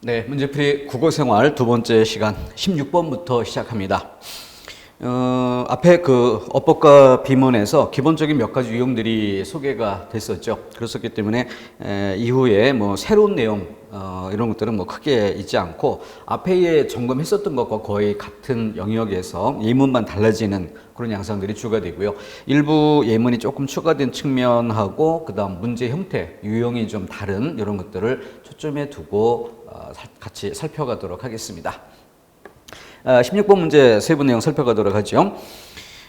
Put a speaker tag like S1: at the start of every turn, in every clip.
S1: 네, 문제풀이 국어생활 두 번째 시간 16번부터 시작합니다. 앞에 그 어법과 비문에서 기본적인 몇 가지 유형들이 소개가 됐었죠. 그랬었기 때문에 이후에 뭐 새로운 내용 이런 것들은 뭐 크게 있지 않고 앞에 점검했었던 것과 거의 같은 영역에서 예문만 달라지는 그런 양상들이 추가되고요. 일부 예문이 조금 추가된 측면하고 그다음 문제 형태, 유형이 좀 다른 이런 것들을 초점에 두고 같이 살펴가도록 하겠습니다. 16번 문제 세부 내용 살펴가도록 하죠.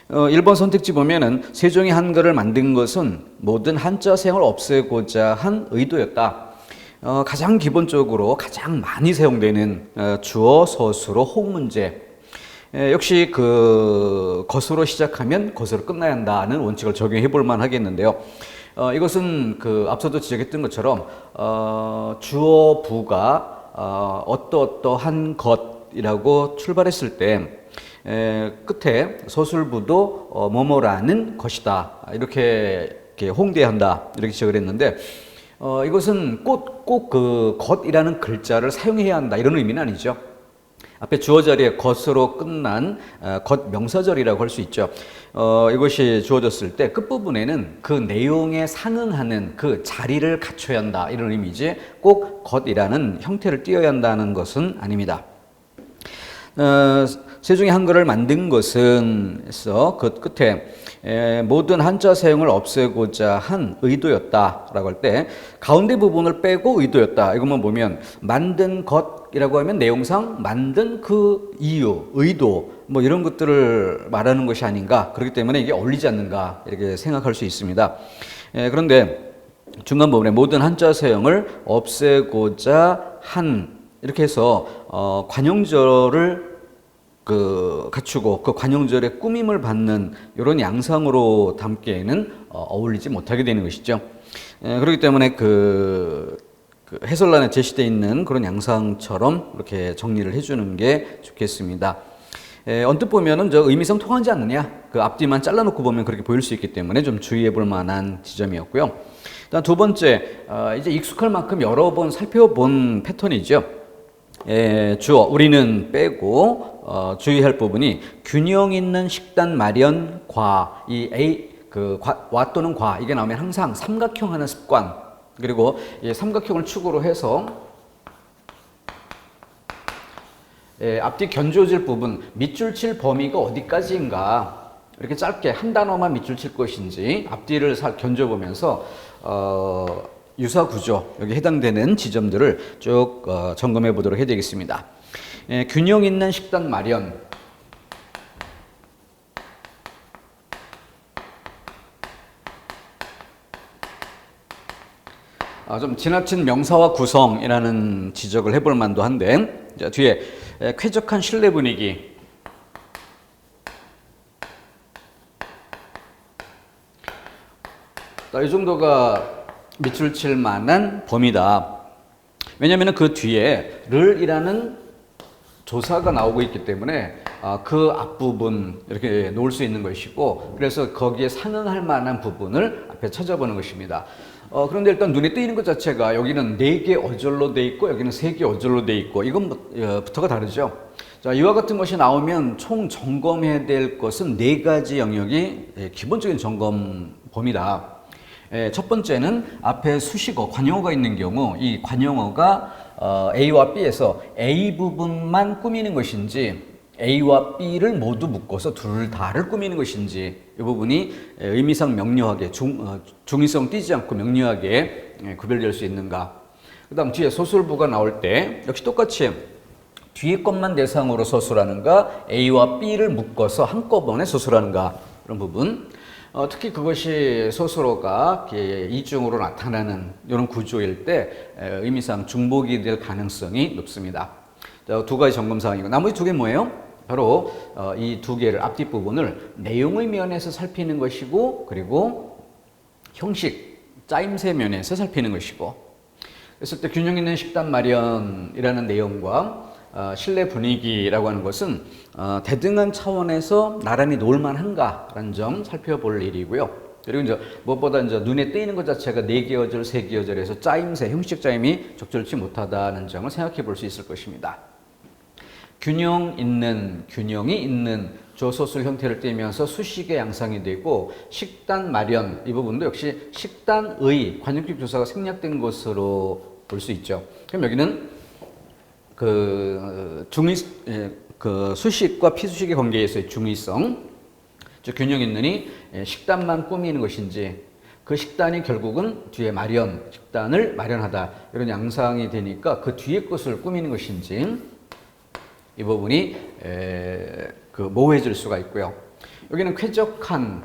S1: 1번 선택지 보면은 세종이 한글을 만든 것은 모든 한자 사용을 없애고자 한 의도였다. 가장 기본적으로 가장 많이 사용되는 주어, 서술어, 호응 문제. 역시 그 것으로 시작하면 것으로 끝나야 한다는 원칙을 적용해 볼 만 하겠는데요. 이것은 그 앞서도 지적했던 것처럼 주어 부가 어떠한 것이라고 출발했을 때 끝에 서술부도 뭐뭐라는 것이다 이렇게 홍대한다 이렇게 지적을 했는데 이것은 꼭 그 것이라는 글자를 사용해야 한다 이런 의미는 아니죠. 앞에 주어 자리에 것으로 끝난 것 명사절이라고 할 수 있죠. 이것이 주어졌을 때 끝부분에는 그 내용에 상응하는 그 자리를 갖춰야 한다 이런 의미지 꼭 것이라는 형태를 띄어야 한다는 것은 아닙니다. 세종이 한글을 만든 것은 해서 그 끝에 모든 한자 사용을 없애고자 한 의도였다라고 할 때 가운데 부분을 빼고 의도였다 이것만 보면 만든 것이라고 하면 내용상 만든 그 이유, 의도 뭐 이런 것들을 말하는 것이 아닌가 그렇기 때문에 이게 어울리지 않는가 이렇게 생각할 수 있습니다. 그런데 중간 부분에 모든 한자 사용을 없애고자 한 이렇게 해서 관용절을 갖추고 그 관용절의 꾸밈을 받는 이런 양상으로 담기에는 어울리지 못하게 되는 것이죠. 그렇기 때문에 그 해설란에 제시되어 있는 그런 양상처럼 이렇게 정리를 해주는 게 좋겠습니다. 언뜻 보면은 저 의미상 통하지 않느냐 그 앞뒤만 잘라놓고 보면 그렇게 보일 수 있기 때문에 좀 주의해 볼 만한 지점이었고요. 일단 두 번째 이제 익숙할 만큼 여러 번 살펴본 패턴이죠. 주어 우리는 빼고 주의할 부분이 균형 있는 식단 마련 과 이 와 또는 과 이게 나오면 항상 삼각형 하는 습관 그리고 이 삼각형을 축으로 해서 앞뒤 견주어질 부분 밑줄 칠 범위가 어디까지인가 이렇게 짧게 한 단어만 밑줄 칠 것인지 앞뒤를 견줘보면서 유사 구조 여기 해당되는 지점들을 쭉 점검해 보도록 해야 되겠습니다. 균형 있는 식단 마련 좀 지나친 명사와 구성이라는 지적을 해볼 만도 한데 자, 뒤에 쾌적한 실내 분위기 이 정도가 밑줄 칠 만한 범위다. 왜냐하면 그 뒤에 를이라는 조사가 나오고 있기 때문에 그 앞부분 이렇게 놓을 수 있는 것이고 그래서 거기에 상응할 만한 부분을 앞에 찾아보는 것입니다. 그런데 일단 눈에 띄는 것 자체가 여기는 4개 어절로 돼 있고 여기는 3개 어절로 돼 있고 이건부터가 다르죠. 자, 이와 같은 것이 나오면 총 점검해야 될 것은 4가지 영역이 기본적인 점검 범위다. 첫 번째는 앞에 수식어, 관용어가 있는 경우 이 관용어가 A와 B에서 A 부분만 꾸미는 것인지 A와 B를 모두 묶어서 둘 다를 꾸미는 것인지 이 부분이 의미상 명료하게 중의성 띄지 않고 명료하게 구별될 수 있는가. 그 다음 뒤에 소술부가 나올 때 역시 똑같이 뒤에 것만 대상으로 서술하는가 A와 B를 묶어서 한꺼번에 서술하는가 이런 부분 특히 그것이 서술어가 이중으로 나타나는 이런 구조일 때 의미상 중복이 될 가능성이 높습니다. 두 가지 점검사항이고 나머지 2개 뭐예요? 바로 이 2개를 앞뒤 부분을 내용의 면에서 살피는 것이고 그리고 형식, 짜임새 면에서 살피는 것이고 그랬을 때 균형 있는 식단 마련이라는 내용과 실내 분위기라고 하는 것은 대등한 차원에서 나란히 놓을 만한가라는 점 살펴볼 일이고요. 그리고 이제 무엇보다 이제 눈에 띄는 것 자체가 4개어절, 3개어절에서 짜임새, 형식 짜임이 적절치 못하다는 점을 생각해 볼 수 있을 것입니다. 균형이 있는 조소술 형태를 띠면서 수식의 양상이 되고 식단 마련 이 부분도 역시 식단의 관용격 조사가 생략된 것으로 볼 수 있죠. 그럼 여기는 그 수식과 피수식의 관계에서의 중의성, 즉 균형 있느니 식단만 꾸미는 것인지 그 식단이 결국은 뒤에 식단을 마련하다 이런 양상이 되니까 그 뒤에 것을 꾸미는 것인지 이 부분이 모호해질 수가 있고요. 여기는 쾌적한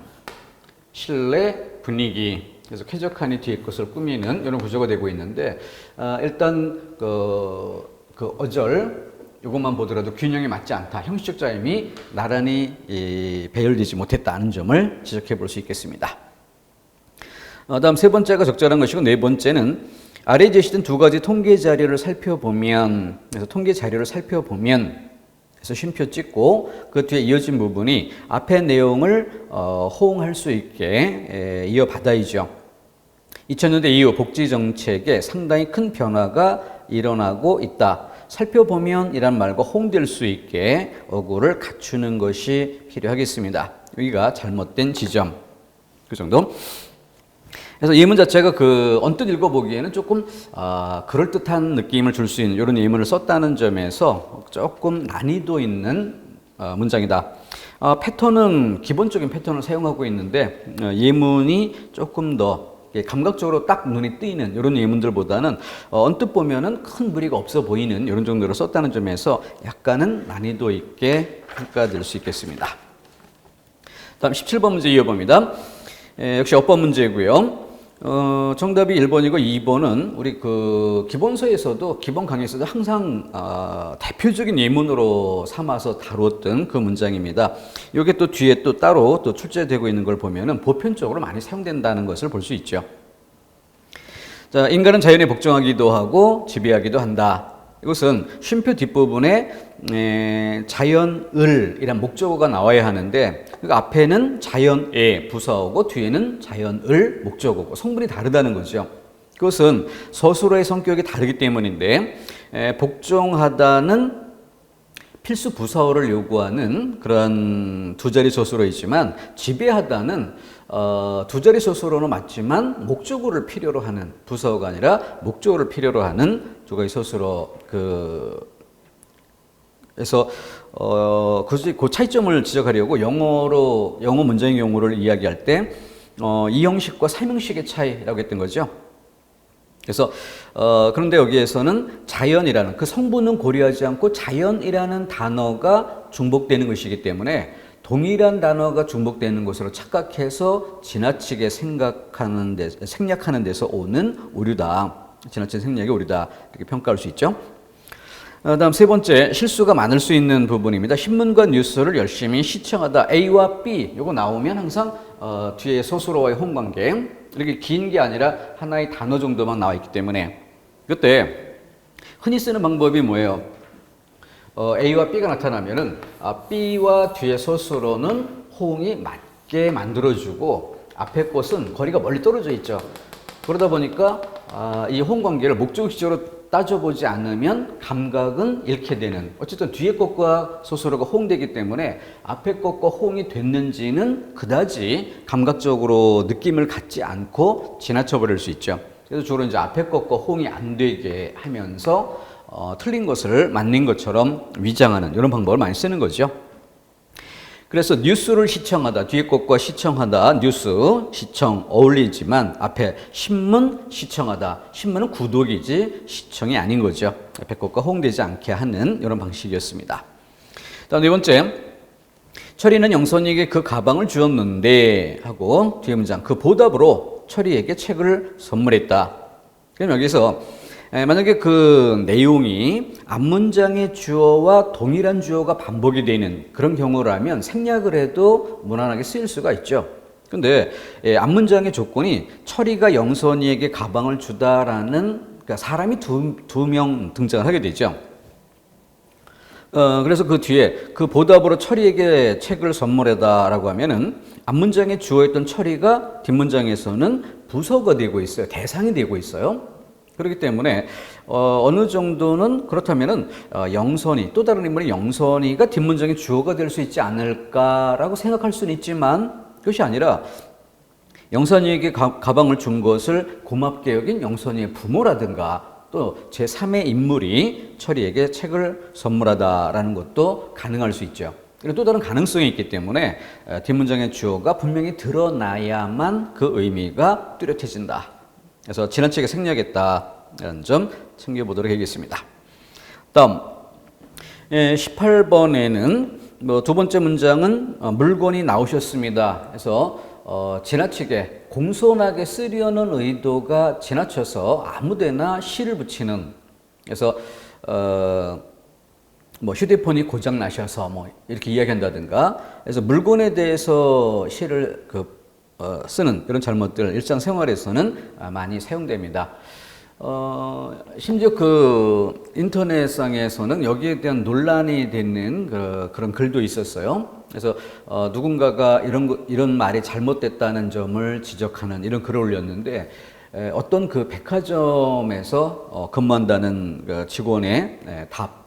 S1: 실내 분위기, 그래서 쾌적한이 뒤에 것을 꾸미는 이런 구조가 되고 있는데 일단 그 어절 이것만 보더라도 균형이 맞지 않다. 형식적 짜임이 나란히 배열되지 못했다는 점을 지적해 볼 수 있겠습니다. 다음 세 번째가 적절한 것이고 네 번째는 아래 제시된 두 가지 통계 자료를 살펴보면 그래서 쉼표 찍고 그 뒤에 이어진 부분이 앞의 내용을 호응할 수 있게 이어받아야죠. 2000년대 이후 복지 정책에 상당히 큰 변화가 일어나고 있다. 살펴보면 이란 말과 호응될 수 있게 어구를 갖추는 것이 필요하겠습니다. 여기가 잘못된 지점. 그 정도. 그래서 예문 자체가 언뜻 읽어보기에는 조금 그럴듯한 느낌을 줄 수 있는 이런 예문을 썼다는 점에서 조금 난이도 있는 문장이다. 패턴은 기본적인 패턴을 사용하고 있는데 예문이 조금 더 감각적으로 딱 눈에 띄는 이런 예문들보다는 언뜻 보면은 큰 무리가 없어 보이는 이런 정도로 썼다는 점에서 약간은 난이도 있게 평가될 수 있겠습니다. 다음 17번 문제 이어봅니다. 역시 어법 문제고요. 정답이 1번이고 2번은 우리 기본서에서도 기본 강의에서도 항상 대표적인 예문으로 삼아서 다뤘던 그 문장입니다. 이게 또 뒤에 또 따로 또 출제되고 있는 걸 보면은 보편적으로 많이 사용된다는 것을 볼 수 있죠. 자, 인간은 자연에 복종하기도 하고 지배하기도 한다. 이것은 쉼표 뒷부분에 자연을이란 목적어가 나와야 하는데 그 앞에는 자연의 부사어고 뒤에는 자연을 목적어고 성분이 다르다는 거죠. 그것은 서술어의 성격이 다르기 때문인데 복종하다는 필수 부사어를 요구하는 그런 두 자리 서술어이지만 지배하다는 두 자리 서술어는 맞지만 목적어를 필요로 하는 부사어가 아니라 목적어를 필요로 하는 두 가지 서술어 그래서 그 차이점을 지적하려고 영어 문장의 경우를 이야기할 때 이형식과 삼형식의 차이라고 했던 거죠. 그래서 그런데 여기에서는 자연이라는 그 성분은 고려하지 않고 자연이라는 단어가 중복되는 것이기 때문에 동일한 단어가 중복되는 것으로 착각해서 지나치게 생략하는 데서 오는 오류다. 지나친 생략이 오류다. 이렇게 평가할 수 있죠. 다음 세 번째, 실수가 많을 수 있는 부분입니다. 신문과 뉴스를 열심히 시청하다. A와 B, 요거 나오면 항상 뒤에 서술어와의 혼관계, 이렇게 긴 게 아니라 하나의 단어 정도만 나와 있기 때문에 그때 흔히 쓰는 방법이 뭐예요? A와 B가 나타나면은 B와 뒤에 서술어는 호응이 맞게 만들어주고 앞에 것은 거리가 멀리 떨어져 있죠. 그러다 보니까 이 호응 관계를 목적식적으로 따져보지 않으면 감각은 잃게 되는, 어쨌든 뒤에 것과 서술어가 호응되기 때문에 앞에 것과 호응이 됐는지는 그다지 감각적으로 느낌을 갖지 않고 지나쳐 버릴 수 있죠. 그래서 주로 이제 앞에 것과 호응이 안 되게 하면서 틀린 것을 맞는 것처럼 위장하는 이런 방법을 많이 쓰는 거죠. 그래서 뉴스를 시청하다, 뒤에 것과 시청하다, 뉴스, 시청 어울리지만 앞에 신문 시청하다, 신문은 구독이지 시청이 아닌 거죠. 앞에 것과 호응되지 않게 하는 이런 방식이었습니다. 다음 네 번째, 철이는 영선이에게 그 가방을 주었는데 하고 뒤에 문장, 그 보답으로 철이에게 책을 선물했다. 그럼 여기서 만약에 그 내용이 앞문장의 주어와 동일한 주어가 반복이 되는 그런 경우라면 생략을 해도 무난하게 쓰일 수가 있죠. 근데 앞문장의 조건이 철이가 영선이에게 가방을 주다라는, 그러니까 사람이 두 명 등장을 하게 되죠. 그래서 그 뒤에 그 보답으로 철이에게 책을 선물하다라고 하면은 앞문장에 주어있던 처리가 뒷문장에서는 부서가 되고 있어요. 대상이 되고 있어요. 그렇기 때문에 어느 정도는 그렇다면은 영선이, 또 다른 인물의 영선이가 뒷문장의 주어가 될 수 있지 않을까라고 생각할 수는 있지만 그것이 아니라 영선이에게 가방을 준 것을 고맙게 여긴 영선이의 부모라든가 또 제3의 인물이 철이에게 책을 선물하다라는 것도 가능할 수 있죠. 그리고 또 다른 가능성이 있기 때문에 뒷문장의 주어가 분명히 드러나야만 그 의미가 뚜렷해진다. 그래서 지나치게 생략했다라는 점 챙겨보도록 하겠습니다. 다음 18번에는 두 번째 문장은 물건이 나오셨습니다. 그래서 지나치게 공손하게 쓰려는 의도가 지나쳐서 아무데나 시를 붙이는, 그래서 휴대폰이 고장 나셔서 이렇게 이야기한다든가, 그래서 물건에 대해서 시를 쓰는 그런 잘못들 일상생활에서는 많이 사용됩니다. 심지어 인터넷상에서는 여기에 대한 논란이 되는 그런 글도 있었어요. 그래서 누군가가 이런 말이 잘못됐다는 점을 지적하는 이런 글을 올렸는데, 어떤 백화점에서 근무한다는 직원의 답,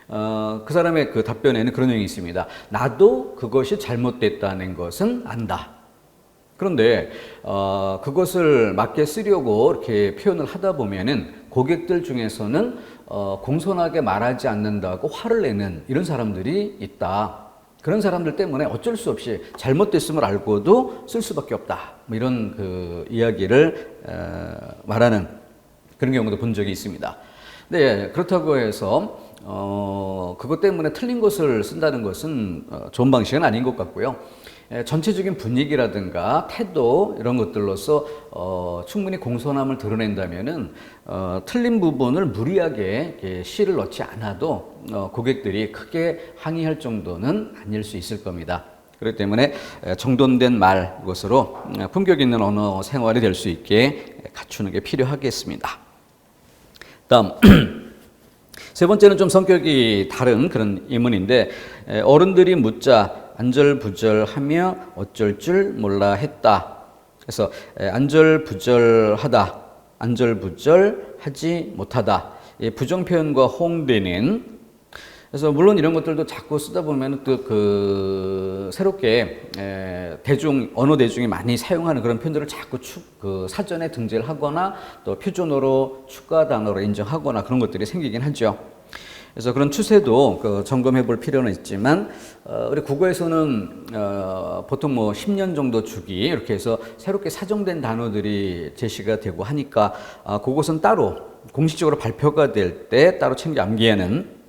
S1: 그 사람의 답변에는 그런 내용이 있습니다. 나도 그것이 잘못됐다는 것은 안다. 그런데 그것을 맞게 쓰려고 이렇게 표현을 하다 보면은 고객들 중에서는 공손하게 말하지 않는다고 화를 내는 이런 사람들이 있다. 그런 사람들 때문에 어쩔 수 없이 잘못됐음을 알고도 쓸 수밖에 없다. 이런 이야기를 말하는 그런 경우도 본 적이 있습니다. 네, 그렇다고 해서 그것 때문에 틀린 것을 쓴다는 것은 좋은 방식은 아닌 것 같고요. 전체적인 분위기라든가 태도 이런 것들로서 충분히 공손함을 드러낸다면은 틀린 부분을 무리하게 시를 넣지 않아도 고객들이 크게 항의할 정도는 아닐 수 있을 겁니다. 그렇기 때문에 정돈된 말, 이것으로 품격 있는 언어 생활이 될 수 있게 갖추는 게 필요하겠습니다. 다음 세 번째는 좀 성격이 다른 그런 예문인데, 어른들이 묻자 안절부절하며 어쩔 줄 몰라 했다. 그래서 안절부절하다, 안절부절하지 못하다, 부정 표현과 호응되는. 그래서 물론 이런 것들도 자꾸 쓰다 보면 또 새롭게 언어 대중이 많이 사용하는 그런 표현들을 자꾸 사전에 등재를 하거나 또 표준어로 추가 단어로 인정하거나 그런 것들이 생기긴 하죠. 그래서 그런 추세도 점검해 볼 필요는 있지만, 우리 국어에서는 보통 10년 정도 주기 이렇게 해서 새롭게 사정된 단어들이 제시가 되고 하니까 그것은 따로 공식적으로 발표가 될 때 따로 챙겨 암기하는,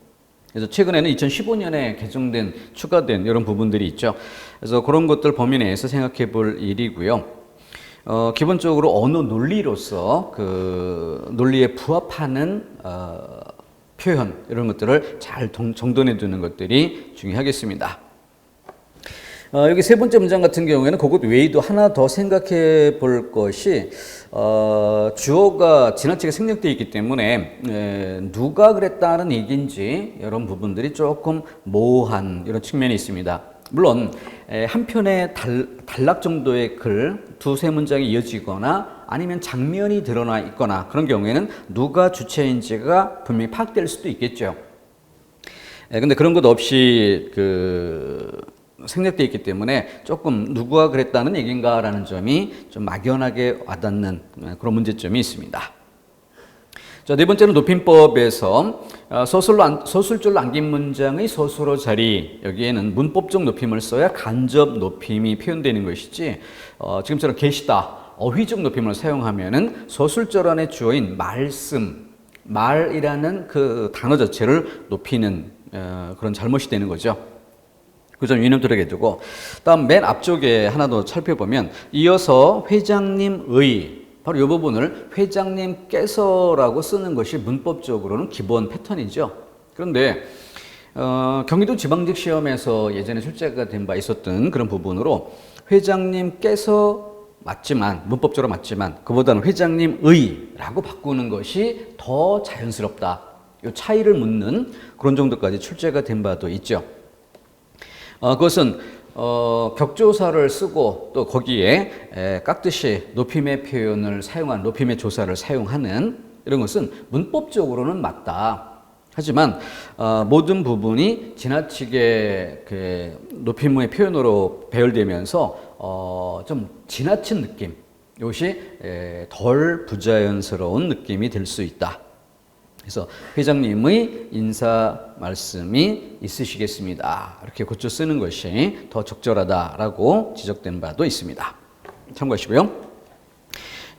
S1: 그래서 최근에는 2015년에 개정된, 추가된 이런 부분들이 있죠. 그래서 그런 것들 범위 내에서 생각해 볼 일이고요. 기본적으로 언어 논리로서 논리에 부합하는 표현 이런 것들을 잘 정돈해 두는 것들이 중요하겠습니다. 여기 세 번째 문장 같은 경우에는 그것 외에도 하나 더 생각해 볼 것이, 주어가 지나치게 생략되어 있기 때문에 누가 그랬다는 얘기인지 이런 부분들이 조금 모호한 이런 측면이 있습니다. 물론 한 편의 단락 정도의 글 두세 문장이 이어지거나 아니면 장면이 드러나 있거나 그런 경우에는 누가 주체인지가 분명히 파악될 수도 있겠죠. 근데 그런 것 없이 생략되어 있기 때문에 조금 누구가 그랬다는 얘기인가라는 점이 좀 막연하게 와닿는 그런 문제점이 있습니다. 자, 네 번째는 높임법에서 서술줄로 안긴 문장의 서술어 자리, 여기에는 문법적 높임을 써야 간접 높임이 표현되는 것이지, 지금처럼 계시다, 어휘적 높임을 사용하면은 서술절 안에 주어인 말이라는 단어 자체를 높이는 그런 잘못이 되는 거죠. 그 점 유념 들어게 두고, 다음 맨 앞쪽에 하나 더 살펴보면, 이어서 회장님의, 바로 이 부분을 회장님께서라고 쓰는 것이 문법적으로는 기본 패턴이죠. 그런데 경기도 지방직 시험에서 예전에 출제가 된 바 있었던 그런 부분으로 회장님께서 맞지만, 문법적으로 맞지만 그보다는 회장님의라고 바꾸는 것이 더 자연스럽다, 이 차이를 묻는 그런 정도까지 출제가 된 바도 있죠. 그것은 격조사를 쓰고 또 거기에 깍듯이 높임의 표현을 사용한 높임의 조사를 사용하는 이런 것은 문법적으로는 맞다. 하지만 모든 부분이 지나치게 그 높임의 표현으로 배열되면서 좀 지나친 느낌, 이것이 덜 부자연스러운 느낌이 들 수 있다. 그래서 회장님의 인사 말씀이 있으시겠습니다. 이렇게 고쳐 쓰는 것이 더 적절하다라고 지적된 바도 있습니다. 참고하시고요.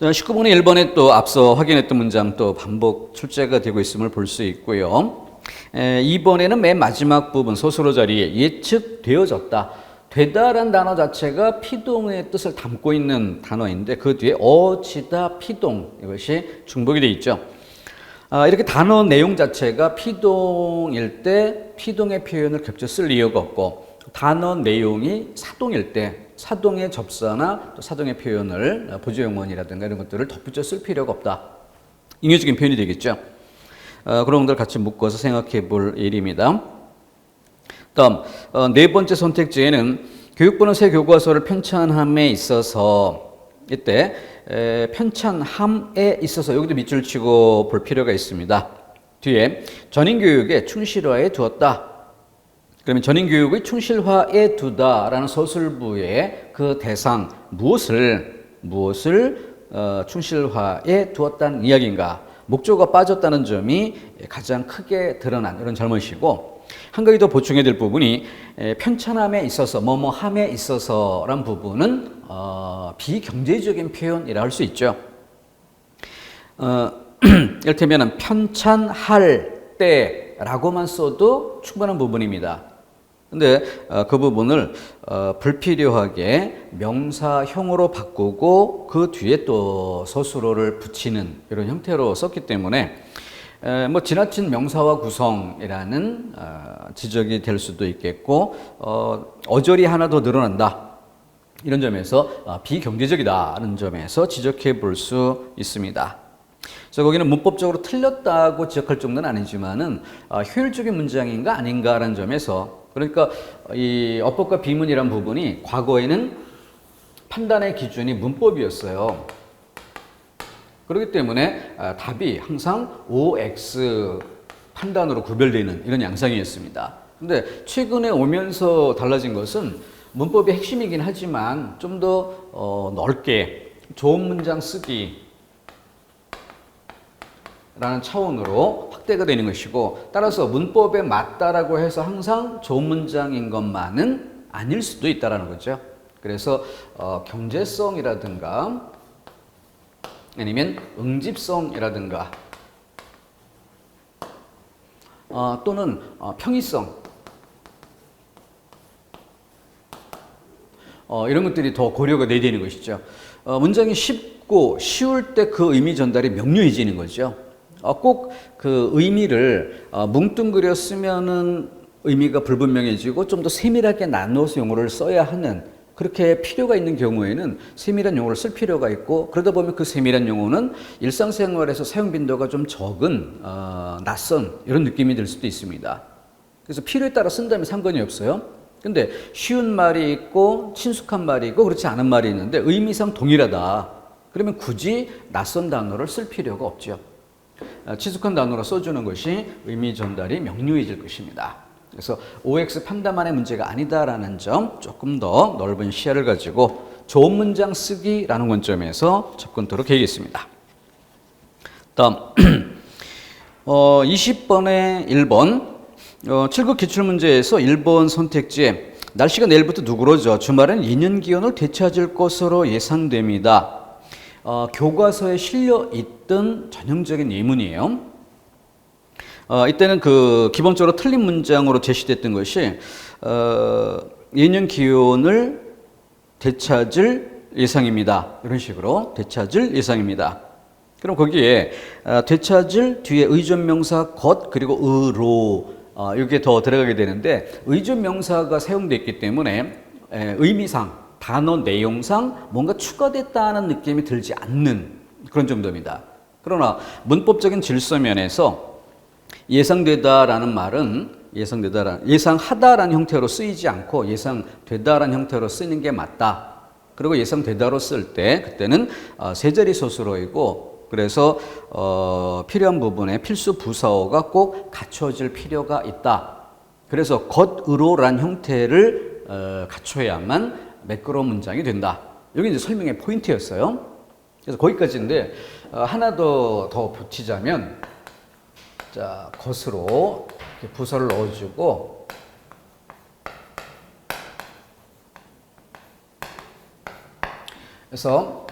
S1: 19번의 1번에 또 앞서 확인했던 문장 또 반복 출제가 되고 있음을 볼 수 있고요. 2번에는 맨 마지막 부분 소수로 자리에 예측되어졌다. 되다라는 단어 자체가 피동의 뜻을 담고 있는 단어인데 그 뒤에 어지다 피동, 이것이 중복이 되어 있죠. 이렇게 단어 내용 자체가 피동일 때 피동의 표현을 겹쳐 쓸 이유가 없고, 단어 내용이 사동일 때 사동의 접사나 또 사동의 표현을 보조용언이라든가 이런 것들을 덧붙여 쓸 필요가 없다. 인유적인 표현이 되겠죠. 그런 것들 같이 묶어서 생각해 볼 일입니다. 다음 네 번째 선택지에는 교육부는 새 교과서를 편찬함에 있어서 이때 편찬함에 있어서 여기도 밑줄 치고 볼 필요가 있습니다. 뒤에 전인교육에 충실화해 두었다. 그러면 전인교육의 충실화해 두다라는 서술부의 그 대상 무엇을 충실화해 두었다는 이야기인가? 목조가 빠졌다는 점이 가장 크게 드러난 이런 잘못이고, 한 가지 더 보충해야 될 부분이 편찬함에 있어서 뭐뭐함에 있어서란 부분은 비경제적인 표현이라 할 수 있죠. 이를테면 편찬할 때라고만 써도 충분한 부분입니다. 근데 그 부분을 불필요하게 명사형으로 바꾸고 그 뒤에 또 서술어를 붙이는 이런 형태로 썼기 때문에 뭐 지나친 명사화 구성이라는 지적이 될 수도 있겠고, 어절이 하나 더 늘어난다. 이런 점에서 비경제적이다는 점에서 지적해 볼 수 있습니다. 그래서 거기는 문법적으로 틀렸다고 지적할 정도는 아니지만은 효율적인 문장인가 아닌가라는 점에서, 그러니까 이 어법과 비문이란 부분이 과거에는 판단의 기준이 문법이었어요. 그렇기 때문에 답이 항상 OX 판단으로 구별되는 이런 양상이었습니다. 근데 최근에 오면서 달라진 것은 문법의 핵심이긴 하지만 좀 더 넓게 좋은 문장 쓰기 라는 차원으로 확대가 되는 것이고, 따라서 문법에 맞다라고 해서 항상 좋은 문장인 것만은 아닐 수도 있다라는 거죠. 그래서 경제성이라든가 아니면 응집성이라든가 또는 평이성 이런 것들이 더 고려가 돼야 되는 것이죠. 문장이 쉽고 쉬울 때 그 의미 전달이 명료해지는 거죠. 꼭 그 의미를 뭉뚱그려 쓰면은 의미가 불분명해지고 좀 더 세밀하게 나누어서 용어를 써야 하는, 그렇게 필요가 있는 경우에는 세밀한 용어를 쓸 필요가 있고, 그러다 보면 그 세밀한 용어는 일상생활에서 사용 빈도가 좀 적은 낯선 이런 느낌이 들 수도 있습니다. 그래서 필요에 따라 쓴다면 상관이 없어요. 근데 쉬운 말이 있고 친숙한 말이 있고 그렇지 않은 말이 있는데 의미상 동일하다. 그러면 굳이 낯선 단어를 쓸 필요가 없죠. 친숙한 단어로 써주는 것이 의미 전달이 명료해질 것입니다. 그래서 OX 판단만의 문제가 아니다라는 점, 조금 더 넓은 시야를 가지고 좋은 문장 쓰기라는 관점에서 접근토록 하겠습니다. 다음 20번의 1번 7급 기출문제에서 1번 선택지에 날씨가 내일부터 누그러져 주말엔 2년 기온을 되찾을 것으로 예상됩니다. 교과서에 실려 있던 전형적인 예문이에요. 이때는 그 기본적으로 틀린 문장으로 제시됐던 것이 2년 기온을 되찾을 예상입니다. 이런 식으로 되찾을 예상입니다. 그럼 거기에 되찾을 뒤에 의존명사 것 그리고 의로 이게 더 들어가게 되는데, 의존명사가 사용되어 있기 때문에 의미상 단어 내용상 뭔가 추가됐다는 느낌이 들지 않는 그런 정도입니다. 그러나 문법적인 질서 면에서 예상되다라는 말은 예상하다라는 형태로 쓰이지 않고 예상되다라는 형태로 쓰는 게 맞다. 그리고 예상되다로 쓸 때 그때는 세 자리 소수로이고 그래서 필요한 부분에 필수 부사어가 꼭 갖춰질 필요가 있다. 그래서 겉으로란 형태를 갖춰야만 매끄러운 문장이 된다. 여기 이제 설명의 포인트였어요. 그래서 거기까지인데 하나 더 붙이자면 자 겉으로 이렇게 부사를 넣어주고 그래서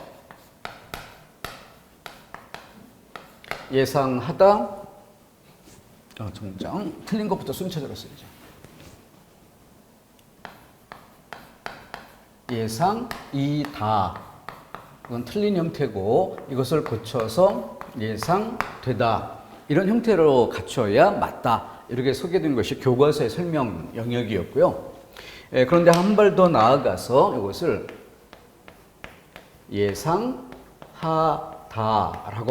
S1: 예상하다 정장 틀린 것부터 순차적으로 쓰죠. 예상이다. 이건 틀린 형태고 이것을 고쳐서 예상되다. 이런 형태로 갖춰야 맞다. 이렇게 소개된 것이 교과서의 설명 영역이었고요. 그런데 한 발 더 나아가서 이것을 예상하다라고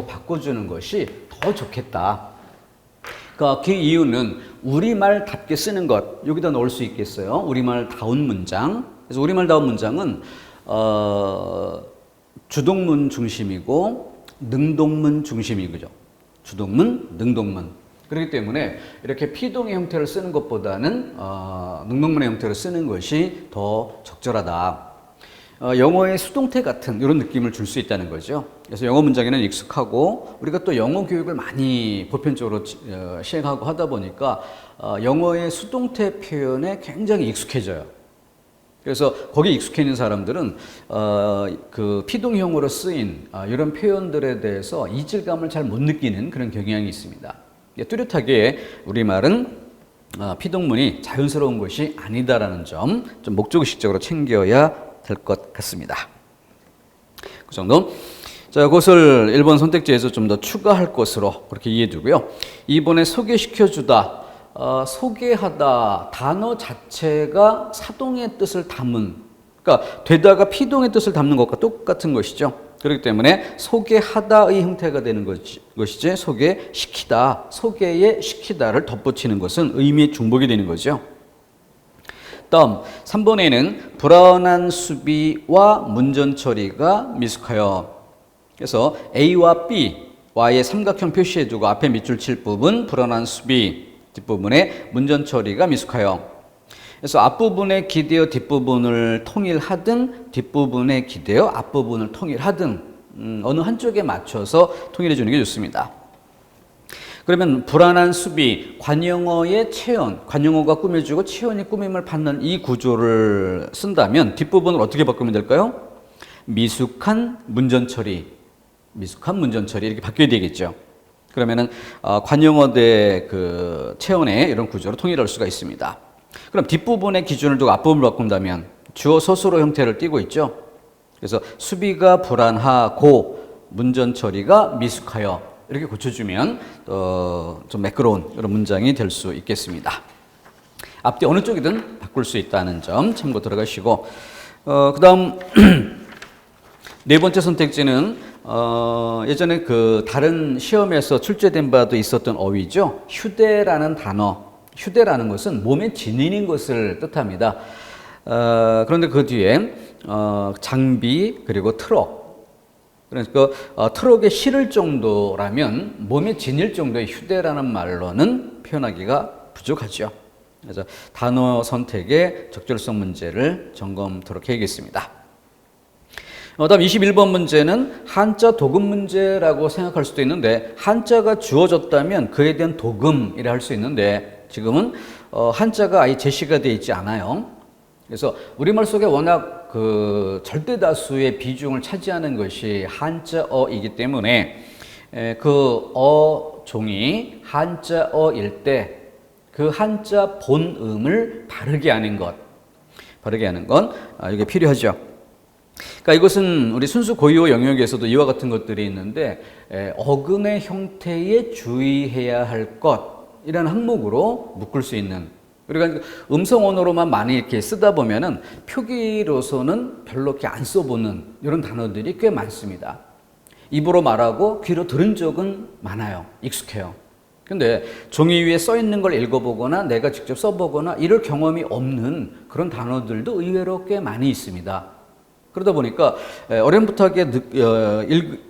S1: 바꿔주는 것이 더 좋겠다. 그러니까 그 이유는 우리말답게 쓰는 것, 여기다 넣을 수 있겠어요. 우리말다운 문장. 그래서 우리말다운 문장은 주동문 중심이고 능동문 중심이죠. 주동문, 능동문. 그렇기 때문에 이렇게 피동의 형태를 쓰는 것보다는 능동문의 형태를 쓰는 것이 더 적절하다. 영어의 수동태 같은 이런 느낌을 줄 수 있다는 거죠. 그래서 영어 문장에는 익숙하고 우리가 또 영어 교육을 많이 보편적으로 시행하고 하다 보니까 영어의 수동태 표현에 굉장히 익숙해져요. 그래서 거기에 익숙해 있는 사람들은 그 피동형으로 쓰인 이런 표현들에 대해서 이질감을 잘 못 느끼는 그런 경향이 있습니다. 뚜렷하게 우리말은 피동문이 자연스러운 것이 아니다라는 점 좀 목적의식적으로 챙겨야 될 것 같습니다. 그 정도. 자, 그것을 1번 선택지에서 좀 더 추가할 것으로 그렇게 이해되고요. 2번에 소개시켜주다, 소개하다 단어 자체가 사동의 뜻을 담은, 그러니까 되다가 피동의 뜻을 담는 것과 똑같은 것이죠. 그렇기 때문에 소개하다의 형태가 되는 것이지 소개시키다, 소개에 시키다를 덧붙이는 것은 의미의 중복이 되는 거죠. 다음 3번에는 불안한 수비와 문전 처리가 미숙하여, 그래서 A와 B와의 삼각형 표시해 두고 앞에 밑줄 칠 부분 불안한 수비, 뒷부분에 문전 처리가 미숙하여. 그래서 앞부분에 기대어 뒷부분을 통일하든 뒷부분에 기대어 앞부분을 통일하든 어느 한쪽에 맞춰서 통일해 주는 게 좋습니다. 그러면 불안한 수비, 관용어의 체언, 관용어가 꾸며주고 체언이 꾸밈을 받는 이 구조를 쓴다면 뒷부분을 어떻게 바꾸면 될까요? 미숙한 문전 처리, 미숙한 문전 처리 이렇게 바뀌어야 되겠죠. 그러면은 관용어 대 그 체언의 이런 구조로 통일할 수가 있습니다. 그럼 뒷부분의 기준을 두고 앞부분을 바꾼다면 주어 서술어 형태를 띠고 있죠. 그래서 수비가 불안하고 문전 처리가 미숙하여 이렇게 고쳐주면 좀 매끄러운 이런 문장이 될 수 있겠습니다. 앞뒤 어느 쪽이든 바꿀 수 있다는 점 참고 들어가시고, 그 다음 네 번째 선택지는 예전에 그 다른 시험에서 출제된 바도 있었던 어휘죠. 휴대라는 단어. 휴대라는 것은 몸에 지니는 것을 뜻합니다. 그런데 그 뒤에 장비 그리고 트럭, 그러니까 트럭에 실을 정도라면 몸에 지닐 정도의 휴대라는 말로는 표현하기가 부족하죠. 그래서 단어 선택의 적절성 문제를 점검토록 해야겠습니다. 다음 21번 문제는 한자 도금 문제라고 생각할 수도 있는데, 한자가 주어졌다면 그에 대한 도금이라 할 수 있는데 지금은 한자가 아예 제시가 되어 있지 않아요. 그래서 우리말 속에 워낙 그 절대 다수의 비중을 차지하는 것이 한자어이기 때문에 그 어종이 한자어일 때 그 한자 본음을 바르게 하는 것, 이게 필요하죠. 그러니까 이것은 우리 순수 고유어 영역에서도 이와 같은 것들이 있는데, 어근의 형태에 주의해야 할 것이라는 항목으로 묶을 수 있는, 그러니까 음성 언어로만 많이 이렇게 쓰다 보면은 표기로서는 별로 이렇게 안 써보는 이런 단어들이 꽤 많습니다. 입으로 말하고 귀로 들은 적은 많아요. 익숙해요. 근데 종이 위에 써 있는 걸 읽어보거나 내가 직접 써보거나 이럴 경험이 없는 그런 단어들도 의외로 꽤 많이 있습니다. 그러다 보니까 어렴풋하게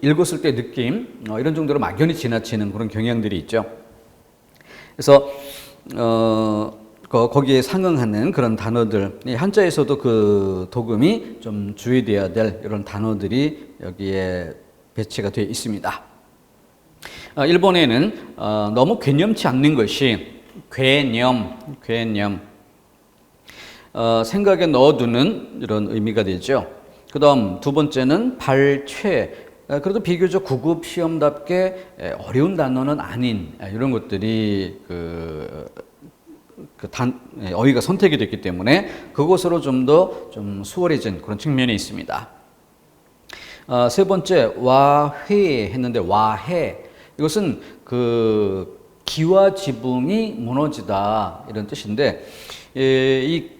S1: 읽었을 때 느낌 이런 정도로 막연히 지나치는 그런 경향들이 있죠. 그래서 거기에 상응하는 그런 단어들, 한자에서도 그 도금이 좀 주의돼야 될 이런 단어들이 여기에 배치가 되어 있습니다. 일본에는 너무 괴념치 않는 것이 괴념, 생각에 넣어두는 이런 의미가 되죠. 그 다음 두 번째는 발췌. 그래도 비교적 구급 시험답게 어려운 단어는 아닌 이런 것들이 어휘가 선택이 됐기 때문에 그것으로 좀 더 좀 수월해진 그런 측면이 있습니다. 세 번째 와회 했는데 와해 이것은 그 기와 지붕이 무너지다 이런 뜻인데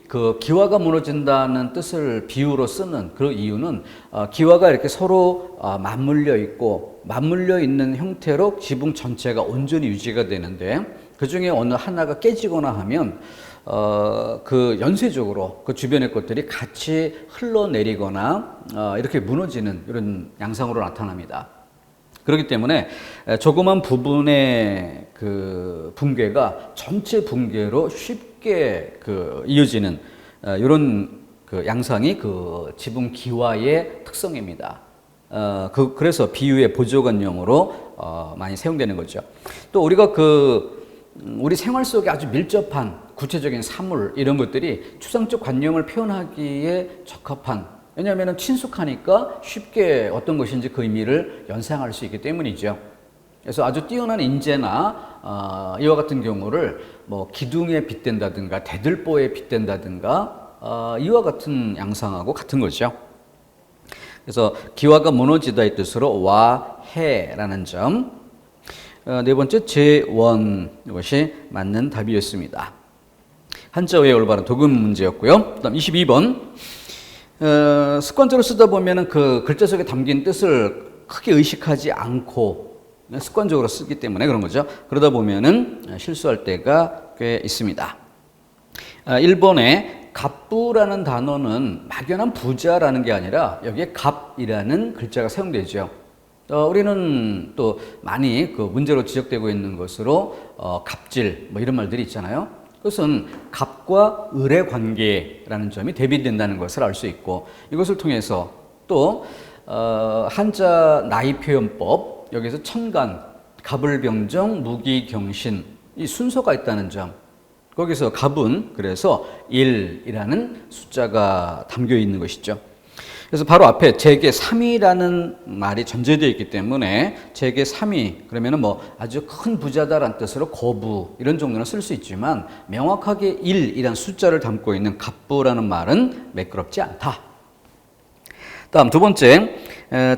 S1: 그 기와가 무너진다는 뜻을 비유로 쓰는 그 이유는 기와가 이렇게 서로 맞물려 있고 맞물려 있는 형태로 지붕 전체가 온전히 유지가 되는데 그 중에 어느 하나가 깨지거나 하면 그 연쇄적으로 그 주변의 것들이 같이 흘러내리거나 이렇게 무너지는 이런 양상으로 나타납니다. 그렇기 때문에 조그만 부분의 그 붕괴가 전체 붕괴로 쉽게 이어지는 이런 그 양상이 그 지붕 기와의 특성입니다. 그래서 비유의 보조관용으로 많이 사용되는 거죠. 또 우리가 우리 생활 속에 아주 밀접한 구체적인 사물 이런 것들이 추상적 관념을 표현하기에 적합한 왜냐하면 친숙하니까 쉽게 어떤 것인지 그 의미를 연상할 수 있기 때문이죠. 그래서 아주 뛰어난 인재나 이와 같은 경우를 뭐 기둥에 빗댄다든가 대들보에 빗댄다든가 이와 같은 양상하고 같은 거죠. 그래서 기와가 무너지다의 뜻으로 와해라는 점. 네 번째 재원 이것이 맞는 답이었습니다. 한자 외에 올바른 도금 문제였고요. 그다음 22번. 습관적으로 쓰다 보면은 그 글자 속에 담긴 뜻을 크게 의식하지 않고 습관적으로 쓰기 때문에 그런 거죠. 그러다 보면은 실수할 때가 꽤 있습니다. 일본의 갑부라는 단어는 막연한 부자라는 게 아니라 여기에 갑이라는 글자가 사용되죠. 우리는 또 많이 그 문제로 지적되고 있는 것으로 갑질 뭐 이런 말들이 있잖아요. 그것은 갑과 을의 관계라는 점이 대비된다는 것을 알 수 있고 이것을 통해서 또 한자 나이 표현법 여기서 천간, 갑을병정, 무기경신 이 순서가 있다는 점 거기서 갑은 그래서 1이라는 숫자가 담겨 있는 것이죠. 그래서 바로 앞에 제게 3위라는 말이 전제되어 있기 때문에 제게 3위 그러면은 뭐 아주 큰 부자다라는 뜻으로 거부 이런 정도는 쓸 수 있지만 명확하게 1이라는 숫자를 담고 있는 갑부라는 말은 매끄럽지 않다. 다음 두 번째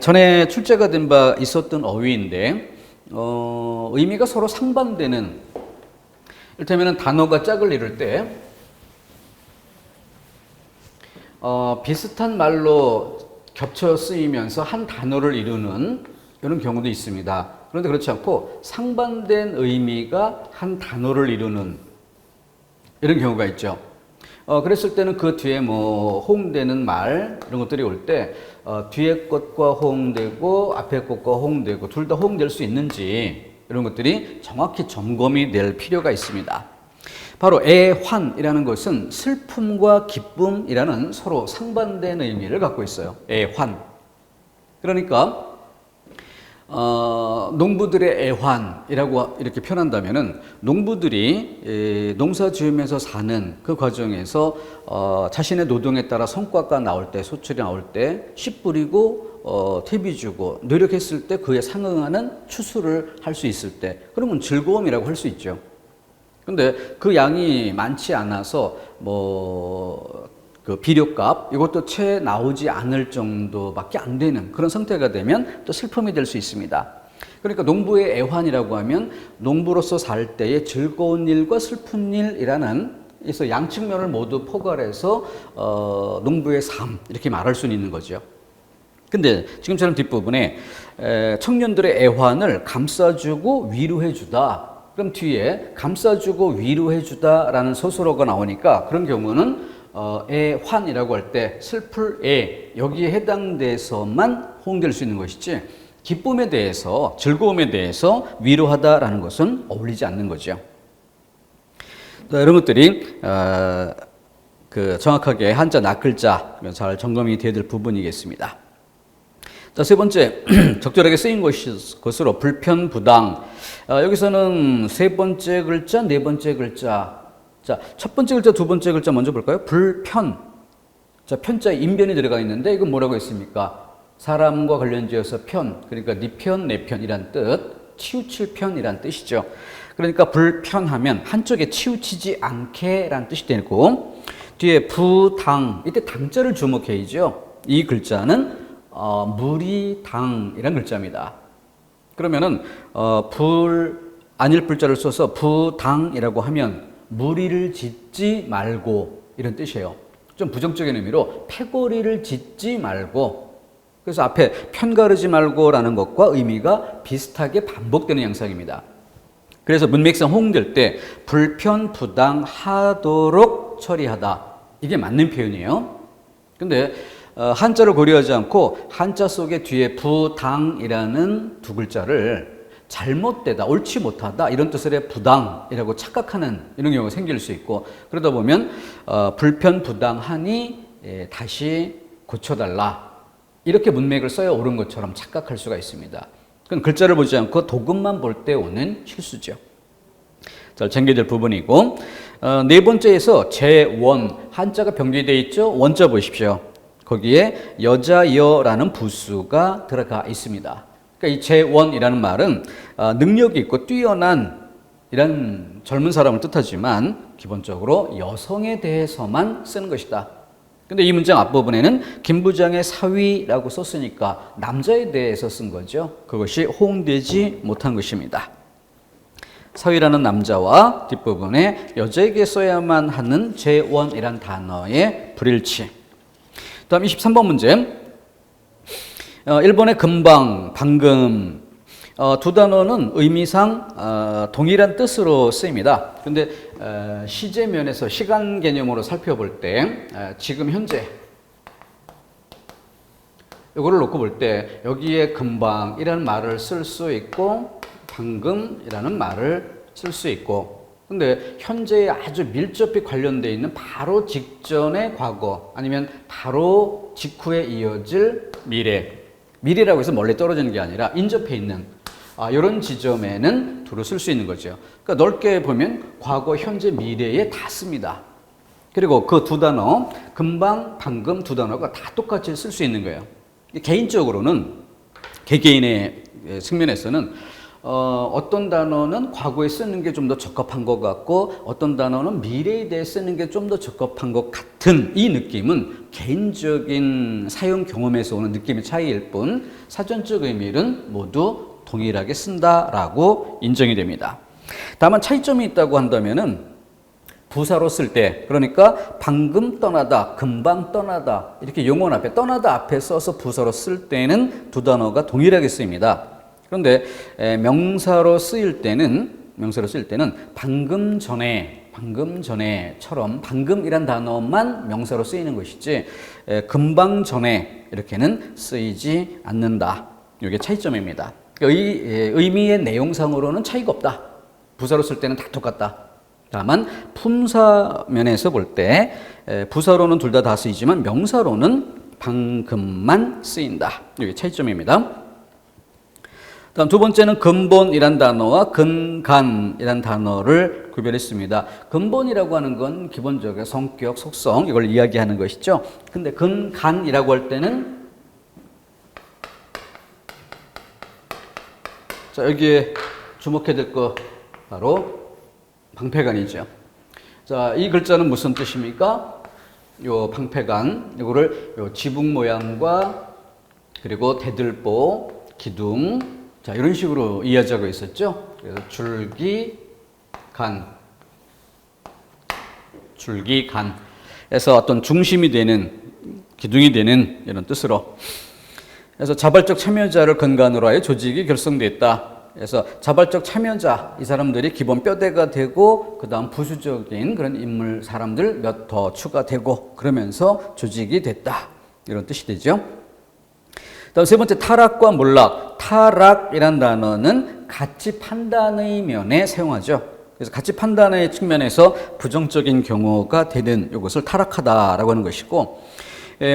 S1: 전에 출제가 된 바 있었던 어휘인데 의미가 서로 상반되는 이를테면 단어가 짝을 이룰 때 비슷한 말로 겹쳐 쓰이면서 한 단어를 이루는 이런 경우도 있습니다. 그런데 그렇지 않고 상반된 의미가 한 단어를 이루는 이런 경우가 있죠. 그랬을 때는 그 뒤에 뭐 호응되는 말 이런 것들이 올 때 뒤에 것과 호응되고 앞에 것과 호응되고 둘 다 호응될 수 있는지 이런 것들이 정확히 점검이 될 필요가 있습니다. 바로 애환이라는 것은 슬픔과 기쁨이라는 서로 상반된 의미를 갖고 있어요. 애환. 그러니까 농부들의 애환이라고 이렇게 표현한다면은 농부들이 농사 지으면서 사는 그 과정에서 자신의 노동에 따라 성과가 나올 때, 소출이 나올 때, 씨 뿌리고 퇴비 주고 노력했을 때 그에 상응하는 추수를 할 수 있을 때, 그러면 즐거움이라고 할 수 있죠. 근데 그 양이 많지 않아서 그 비료값 이것도 채 나오지 않을 정도밖에 안 되는 그런 상태가 되면 또 슬픔이 될 수 있습니다. 그러니까 농부의 애환이라고 하면 농부로서 살 때의 즐거운 일과 슬픈 일이라는 그래서 양측면을 모두 포괄해서 농부의 삶 이렇게 말할 수는 있는 거죠. 근데 지금처럼 뒷부분에 청년들의 애환을 감싸주고 위로해주다 그럼 뒤에 감싸주고 위로해주다라는 서술어가 나오니까 그런 경우는 애환이라고 할 때 슬플 애 여기에 해당돼서만 호응될 수 있는 것이지 기쁨에 대해서 즐거움에 대해서 위로하다라는 것은 어울리지 않는 거죠. 이런 것들이 정확하게 한자 낱글자 잘 점검이 되어야 될 부분이겠습니다. 자, 세 번째 적절하게 쓰인 것으로 불편부당. 여기서는 세 번째 글자, 네 번째 글자. 자, 첫 번째 글자, 두 번째 글자 먼저 볼까요? 불편. 자, 편자에 인변이 들어가 있는데 이건 뭐라고 했습니까? 사람과 관련지어서 편, 그러니까 네 편, 내 편이란 뜻, 치우칠 편이란 뜻이죠. 그러니까 불편하면 한쪽에 치우치지 않게란 뜻이 되고 뒤에 부당, 이때 당자를 주목해야죠. 이 글자는 무리당이란 글자입니다. 그러면은 아닐 불자를 써서 부당이라고 하면 무리를 짓지 말고 이런 뜻이에요. 좀 부정적인 의미로 패거리를 짓지 말고. 그래서 앞에 편가르지 말고라는 것과 의미가 비슷하게 반복되는 양상입니다. 그래서 문맥상 호응될 때 불편부당하도록 처리하다. 이게 맞는 표현이에요. 근데 한자를 고려하지 않고 한자 속에 뒤에 부당이라는 두 글자를 잘못되다, 옳지 못하다 이런 뜻을 해 부당이라고 착각하는 이런 경우가 생길 수 있고 그러다 보면 불편부당하니 다시 고쳐달라 이렇게 문맥을 써야 옳은 것처럼 착각할 수가 있습니다. 그건 글자를 보지 않고 도금만 볼 때 오는 실수죠. 잘 챙겨야 부분이고 네 번째에서 제원 한자가 병기되어 있죠. 원자 보십시오. 거기에 여자여라는 부수가 들어가 있습니다. 그러니까 이 제원이라는 말은 능력이 있고 뛰어난 이런 젊은 사람을 뜻하지만 기본적으로 여성에 대해서만 쓰는 것이다. 근데 이 문장 앞부분에는 김부장의 사위라고 썼으니까 남자에 대해서 쓴 거죠. 그것이 호응되지 못한 것입니다. 사위라는 남자와 뒷부분에 여자에게 써야만 하는 제원이란 단어의 불일치. 다음 23번 문제. 1번의 금방, 방금 두 단어는 의미상 동일한 뜻으로 쓰입니다. 그런데 시제면에서 시간 개념으로 살펴볼 때 지금 현재 이거를 놓고 볼 때 여기에 금방이라는 말을 쓸 수 있고 방금이라는 말을 쓸 수 있고 근데 현재에 아주 밀접히 관련되어 있는 바로 직전의 과거 아니면 바로 직후에 이어질 미래라고 해서 멀리 떨어지는 게 아니라 인접해 있는 이런 지점에는 두루 쓸 수 있는 거죠. 그러니까 넓게 보면 과거, 현재, 미래에 다 씁니다. 그리고 그 두 단어, 금방, 방금 두 단어가 다 똑같이 쓸 수 있는 거예요. 개인적으로는 개개인의 측면에서는 어떤 단어는 과거에 쓰는 게 좀 더 적합한 것 같고 어떤 단어는 미래에 대해 쓰는 게 좀 더 적합한 것 같은 이 느낌은 개인적인 사용 경험에서 오는 느낌의 차이일 뿐 사전적 의미는 모두 동일하게 쓴다라고 인정이 됩니다. 다만 차이점이 있다고 한다면은 부사로 쓸 때 그러니까 방금 떠나다, 금방 떠나다 이렇게 용언 앞에 떠나다 앞에 써서 부사로 쓸 때는 두 단어가 동일하게 쓰입니다. 그런데 명사로 쓰일 때는 방금 전에처럼 방금이란 단어만 명사로 쓰이는 것이지 금방 전에 이렇게는 쓰이지 않는다. 이게 차이점입니다. 이 의미의 내용상으로는 차이가 없다. 부사로 쓸 때는 다 똑같다. 다만 품사 면에서 볼 때 부사로는 둘 다 쓰이지만 명사로는 방금만 쓰인다. 이게 차이점입니다. 다음 두 번째는 근본이란 단어와 근간이란 단어를 구별했습니다. 근본이라고 하는 건 기본적인 성격, 속성 이걸 이야기하는 것이죠. 근데 근간이라고 할 때는 자 여기에 주목해야 될 거 바로 방패간이죠. 자, 이 글자는 무슨 뜻입니까? 요 방패간 이거를 요 지붕 모양과 그리고 대들보, 기둥 자 이런 식으로 이어지고 있었죠. 그래서 줄기간에서 어떤 중심이 되는 기둥이 되는 이런 뜻으로. 그래서 자발적 참여자를 근간으로 하여 조직이 결성됐다. 그래서 자발적 참여자, 이 사람들이 기본 뼈대가 되고 그 다음 부수적인 그런 인물 사람들 몇 더 추가되고 그러면서 조직이 됐다, 이런 뜻이 되죠. 다음 세 번째, 타락과 몰락. 타락이란 단어는 가치 판단의 면에 사용하죠. 그래서 가치 판단의 측면에서 부정적인 경우가 되는 이것을 타락하다라고 하는 것이고,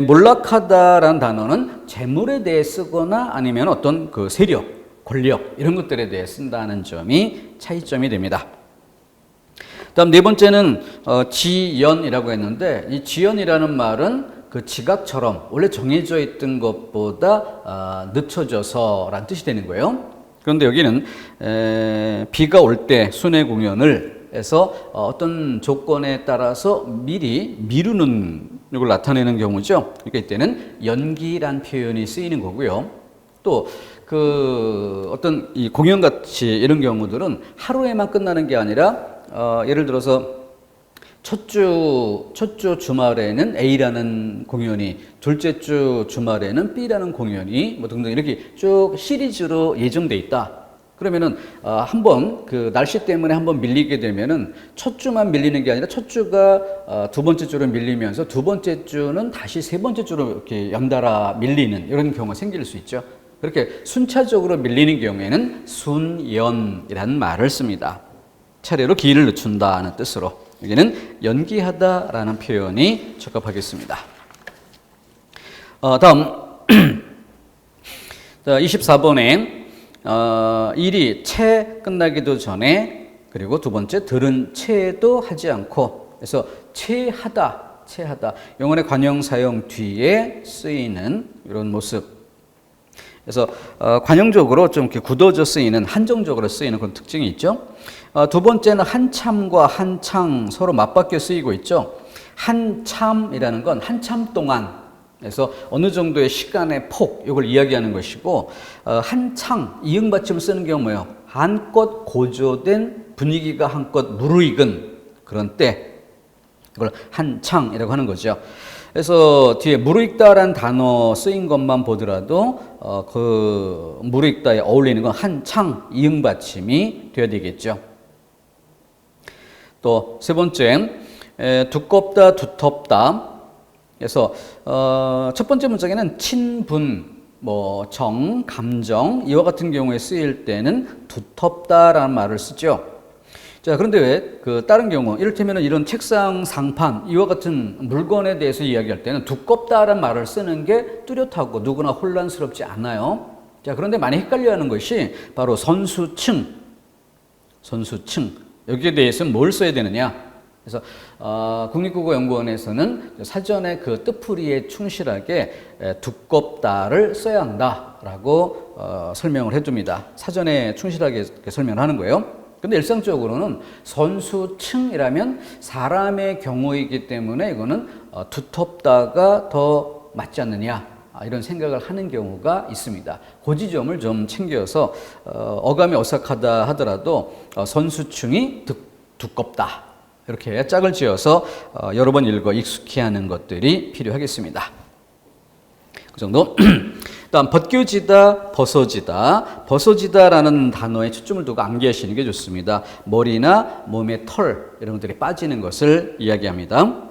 S1: 몰락하다라는 단어는 재물에 대해 쓰거나 아니면 어떤 그 세력, 권력 이런 것들에 대해 쓴다는 점이 차이점이 됩니다. 다음 네 번째는 지연이라고 했는데, 이 지연이라는 말은 그 지각처럼 원래 정해져 있던 것보다 늦춰져서라는 뜻이 되는 거예요. 그런데 여기는 비가 올 때 순회 공연을 해서 어떤 조건에 따라서 미리 미루는 이걸 나타내는 경우죠. 그러니까 이때는 연기란 표현이 쓰이는 거고요. 또 그 어떤 이 공연 같이 이런 경우들은 하루에만 끝나는 게 아니라 예를 들어서 첫 주 주말에는 A라는 공연이, 둘째 주 주말에는 B라는 공연이 뭐 등등 이렇게 쭉 시리즈로 예정돼 있다. 그러면은 한번 그 날씨 때문에 한번 밀리게 되면은 첫 주만 밀리는 게 아니라 첫 주가 두 번째 주로 밀리면서 두 번째 주는 다시 세 번째 주로 이렇게 연달아 밀리는 이런 경우가 생길 수 있죠. 그렇게 순차적으로 밀리는 경우에는 순연이라는 말을 씁니다. 차례로 기일을 늦춘다는 뜻으로. 여기는 연기하다라는 표현이 적합하겠습니다. 다음 24번에 일이 채 끝나기도 전에, 그리고 두 번째 들은 채도 하지 않고, 그래서 채하다. 영어의 관형 사용 뒤에 쓰이는 이런 모습. 그래서 관형적으로 좀 이렇게 굳어져 쓰이는, 한정적으로 쓰이는 그런 특징이 있죠. 두 번째는 한참과 한창 서로 맞바뀌어 쓰이고 있죠. 한참이라는 건 한참 동안, 그래서 어느 정도의 시간의 폭, 이걸 이야기하는 것이고, 한창, 이응 받침을 쓰는 경우 뭐예요? 한껏 고조된 분위기가 한껏 무르익은 그런 때, 이걸 한창이라고 하는 거죠. 그래서 뒤에 무르익다라는 단어 쓰인 것만 보더라도 그 무르익다에 어울리는 건 한창, 이응 받침이 되어야 되겠죠. 또 세 번째, 두껍다, 두텁다. 그래서 첫 번째 문장에는 친분, 뭐 정, 감정 이와 같은 경우에 쓰일 때는 두텁다라는 말을 쓰죠. 자, 그런데 왜 그 다른 경우, 이를테면 이런 책상, 상판 이와 같은 물건에 대해서 이야기할 때는 두껍다라는 말을 쓰는 게 뚜렷하고 누구나 혼란스럽지 않아요. 자, 그런데 많이 헷갈려하는 것이 바로 선수층. 여기에 대해서는 뭘 써야 되느냐? 그래서 국립국어연구원에서는 사전에 그 뜻풀이에 충실하게 두껍다를 써야 한다라고 설명을 해줍니다. 사전에 충실하게 설명을 하는 거예요. 근데 일상적으로는 선수층이라면 사람의 경우이기 때문에 이거는 두텁다가 더 맞지 않느냐, 이런 생각을 하는 경우가 있습니다. 그 지점을 좀 챙겨서 어감이 어색하다 하더라도 선수층이 두껍다, 이렇게 짝을 지어서 여러 번 읽어 익숙히 하는 것들이 필요하겠습니다. 그 정도. 다음 벗겨지다, 벗어지다라는 단어에 초점을 두고 암기하시는 게 좋습니다. 머리나 몸의 털 이런 것들이 빠지는 것을 이야기합니다.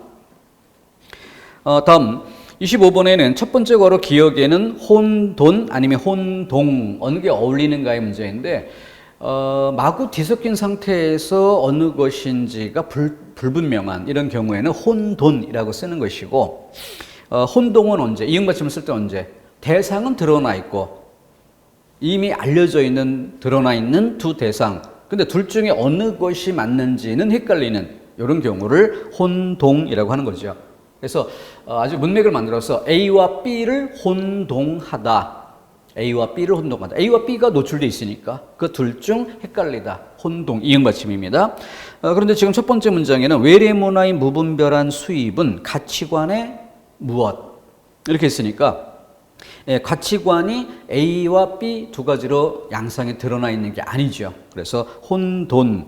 S1: 다음 25번에는 첫 번째 괄호 기억에는 혼돈 아니면 혼동 어느 게 어울리는가의 문제인데, 마구 뒤섞인 상태에서 어느 것인지가 불분명한 이런 경우에는 혼돈이라고 쓰는 것이고, 혼동은 언제? 이응 받침을 쓸 때 언제? 대상은 드러나 있고 이미 알려져 있는, 드러나 있는 두 대상, 근데 둘 중에 어느 것이 맞는지는 헷갈리는 이런 경우를 혼동이라고 하는 거죠. 그래서 아주 문맥을 만들어서 A와 B를 혼동하다. A와 B가 노출되어 있으니까 그 둘 중 헷갈리다. 혼동, 이응 받침입니다. 그런데 지금 첫 번째 문장에는 외래문화의 무분별한 수입은 가치관의 무엇? 이렇게 했으니까 가치관이 A와 B 두 가지로 양상에 드러나 있는 게 아니죠. 그래서 혼돈.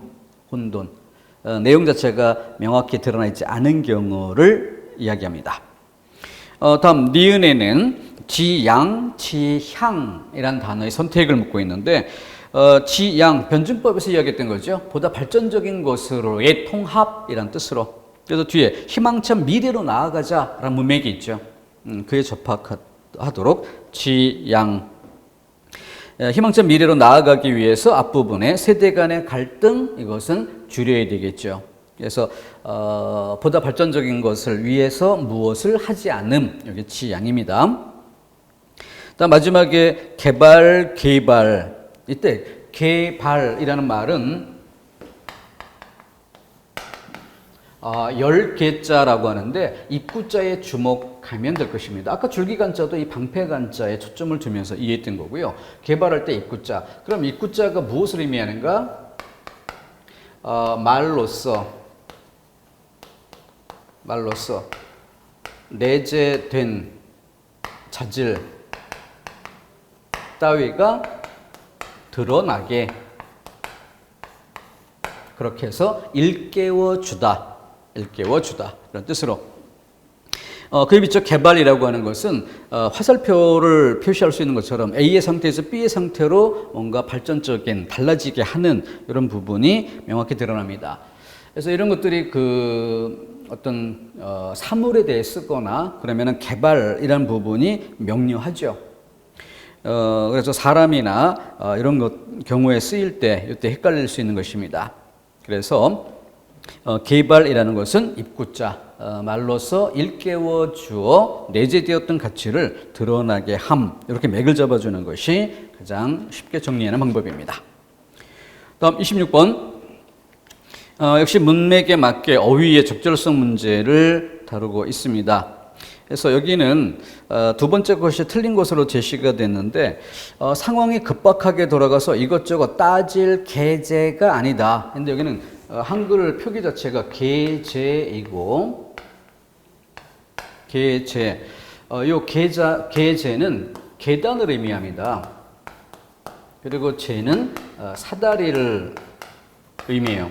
S1: 내용 자체가 명확히 드러나 있지 않은 경우를 이야기합니다. 다음 니은에는 지양, 지향이란 단어의 선택을 묻고 있는데, 지양, 변증법에서 이야기했던 거죠. 보다 발전적인 것으로의 통합이란 뜻으로. 그래서 뒤에 희망찬 미래로 나아가자라는 문맥이 있죠. 그에 접합하도록 지양. 희망찬 미래로 나아가기 위해서 앞부분에 세대 간의 갈등, 이것은 줄여야 되겠죠. 그래서 보다 발전적인 것을 위해서 무엇을 하지 않음, 여기 지양입니다. 다음 마지막에 개발. 이때 개발이라는 말은 10개자라고 하는데 입구자에 주목하면 될 것입니다. 아까 줄기간자도 이 방패간자에 초점을 두면서 이해했던 거고요. 개발할 때 입구자. 그럼 입구자가 무엇을 의미하는가? 말로써 내재된 자질 따위가 드러나게, 그렇게 해서 일깨워주다 이런 뜻으로. 그에 비춰 개발이라고 하는 것은 화살표를 표시할 수 있는 것처럼 A의 상태에서 B의 상태로 뭔가 발전적인, 달라지게 하는 이런 부분이 명확히 드러납니다. 그래서 이런 것들이 어떤 사물에 대해 쓰거나 그러면은 개발이라는 부분이 명료하죠. 그래서 사람이나 이런 경우에 쓰일 때 이때 헷갈릴 수 있는 것입니다. 그래서 개발이라는 것은 입구자, 말로서 일깨워 주어 내재되었던 가치를 드러나게 함, 이렇게 맥을 잡아주는 것이 가장 쉽게 정리하는 방법입니다. 다음 26번. 역시 문맥에 맞게 어휘의 적절성 문제를 다루고 있습니다. 그래서 여기는 두 번째 것이 틀린 것으로 제시가 됐는데 상황이 급박하게 돌아가서 이것저것 따질 계제가 아니다. 근데 여기는 한글 표기 자체가 계제이고, 계제. 요 계제는 계단을 의미합니다. 그리고 제는 사다리를 의미해요.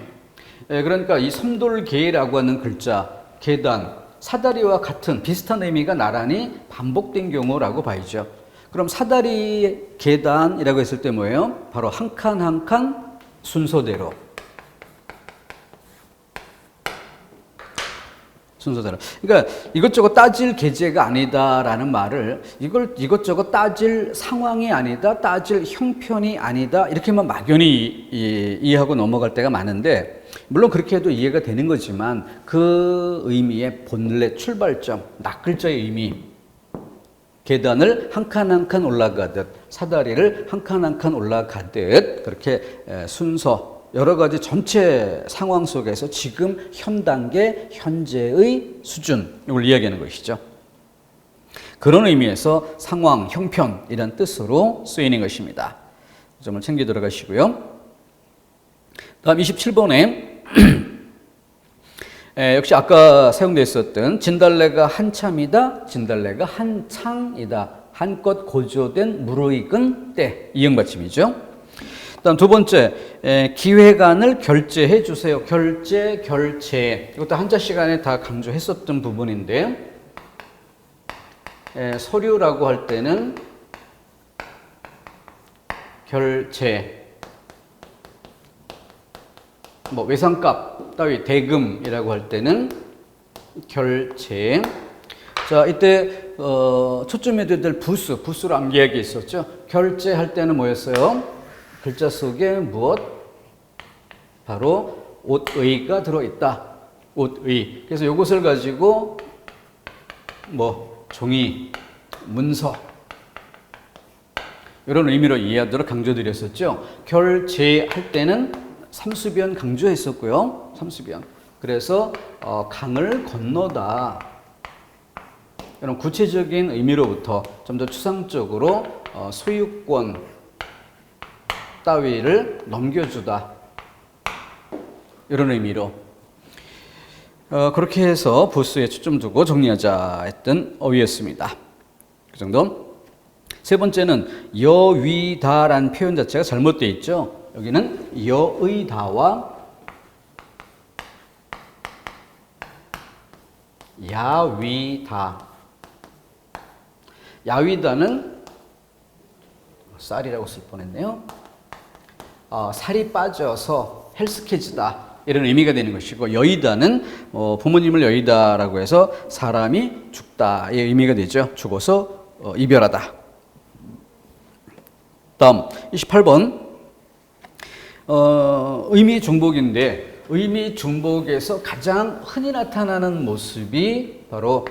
S1: 그러니까 이 섬돌계라고 하는 글자, 계단, 사다리와 같은 비슷한 의미가 나란히 반복된 경우라고 봐야죠. 그럼 사다리 계단이라고 했을 때 뭐예요? 바로 한 칸 한 칸 순서대로. 그러니까 이것저것 따질 계제가 아니다라는 말을 이것저것 따질 상황이 아니다, 따질 형편이 아니다, 이렇게만 막연히 이해하고 넘어갈 때가 많은데, 물론 그렇게 해도 이해가 되는 거지만 그 의미의 본래 출발점, 낱글자의 의미, 계단을 한 칸 한 칸 올라가듯, 사다리를 한 칸 한 칸 올라가듯, 그렇게 순서, 여러 가지 전체 상황 속에서 지금 현 단계, 현재의 수준, 이걸 이야기하는 것이죠. 그런 의미에서 상황, 형편이란 뜻으로 쓰이는 것입니다. 그 점을 챙겨 들어가시고요. 다음 27번에 역시 아까 사용되어 있었던 진달래가 한참이다, 진달래가 한창이다, 한껏 고조된 무르익은 때, 이응받침이죠. 다음 두 번째, 기획안을 결제해 주세요. 결제. 이것도 한자 시간에 다 강조했었던 부분인데, 서류라고 할 때는 결제, 뭐 외상값 따위 대금이라고 할 때는 결제. 자, 이때 초점이 될 부수로 암기하게 있었죠. 결제할 때는 뭐였어요? 글자 속에 무엇? 바로 옷의가 들어있다. 옷의. 그래서 이것을 가지고 뭐 종이, 문서 이런 의미로 이해하도록 강조드렸었죠. 결제할 때는 삼수변 강조했었고요. 삼수변. 그래서 강을 건너다. 이런 구체적인 의미로부터 좀 더 추상적으로 소유권 따위를 넘겨주다. 이런 의미로 그렇게 해서 부수에 초점 두고 정리하자 했던 어휘였습니다. 그 정도. 세 번째는 여위다라는 표현 자체가 잘못되어 있죠. 여기는 여의다와 야위다. 야위다는 쌀이라고 쓸 뻔했네요. 살이 빠져서 헬스케지다 이런 의미가 되는 것이고, 여의다는 부모님을 여의다라고 해서 사람이 죽다의 의미가 되죠. 죽어서 이별하다. 다음 28번 의미 중복인데, 의미 중복에서 가장 흔히 나타나는 모습이 바로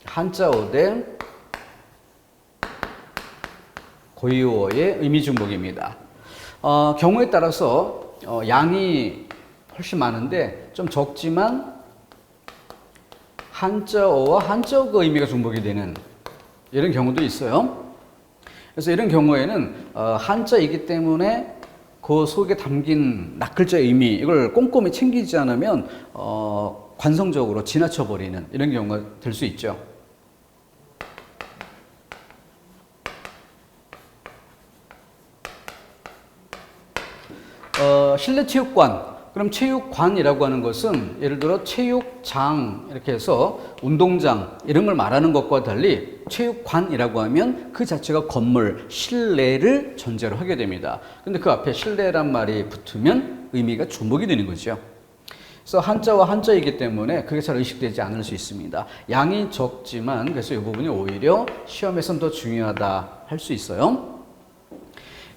S1: 한자어 대 고유어의 의미 중복입니다. 경우에 따라서 양이 훨씬 많은데 좀 적지만 한자어와 한자어가 의미가 중복이 되는 이런 경우도 있어요. 그래서 이런 경우에는 한자이기 때문에 그 속에 담긴 낱글자의 의미, 이걸 꼼꼼히 챙기지 않으면 관성적으로 지나쳐버리는 이런 경우가 될 수 있죠. 실내 체육관, 그럼 체육관이라고 하는 것은 예를 들어 체육장 이렇게 해서 운동장 이런 걸 말하는 것과 달리 체육관이라고 하면 그 자체가 건물, 실내를 전제로 하게 됩니다. 근데 그 앞에 실내란 말이 붙으면 의미가 중복이 되는 거죠. 그래서 한자와 한자이기 때문에 그게 잘 의식되지 않을 수 있습니다. 양이 적지만 그래서 이 부분이 오히려 시험에서는 더 중요하다 할 수 있어요.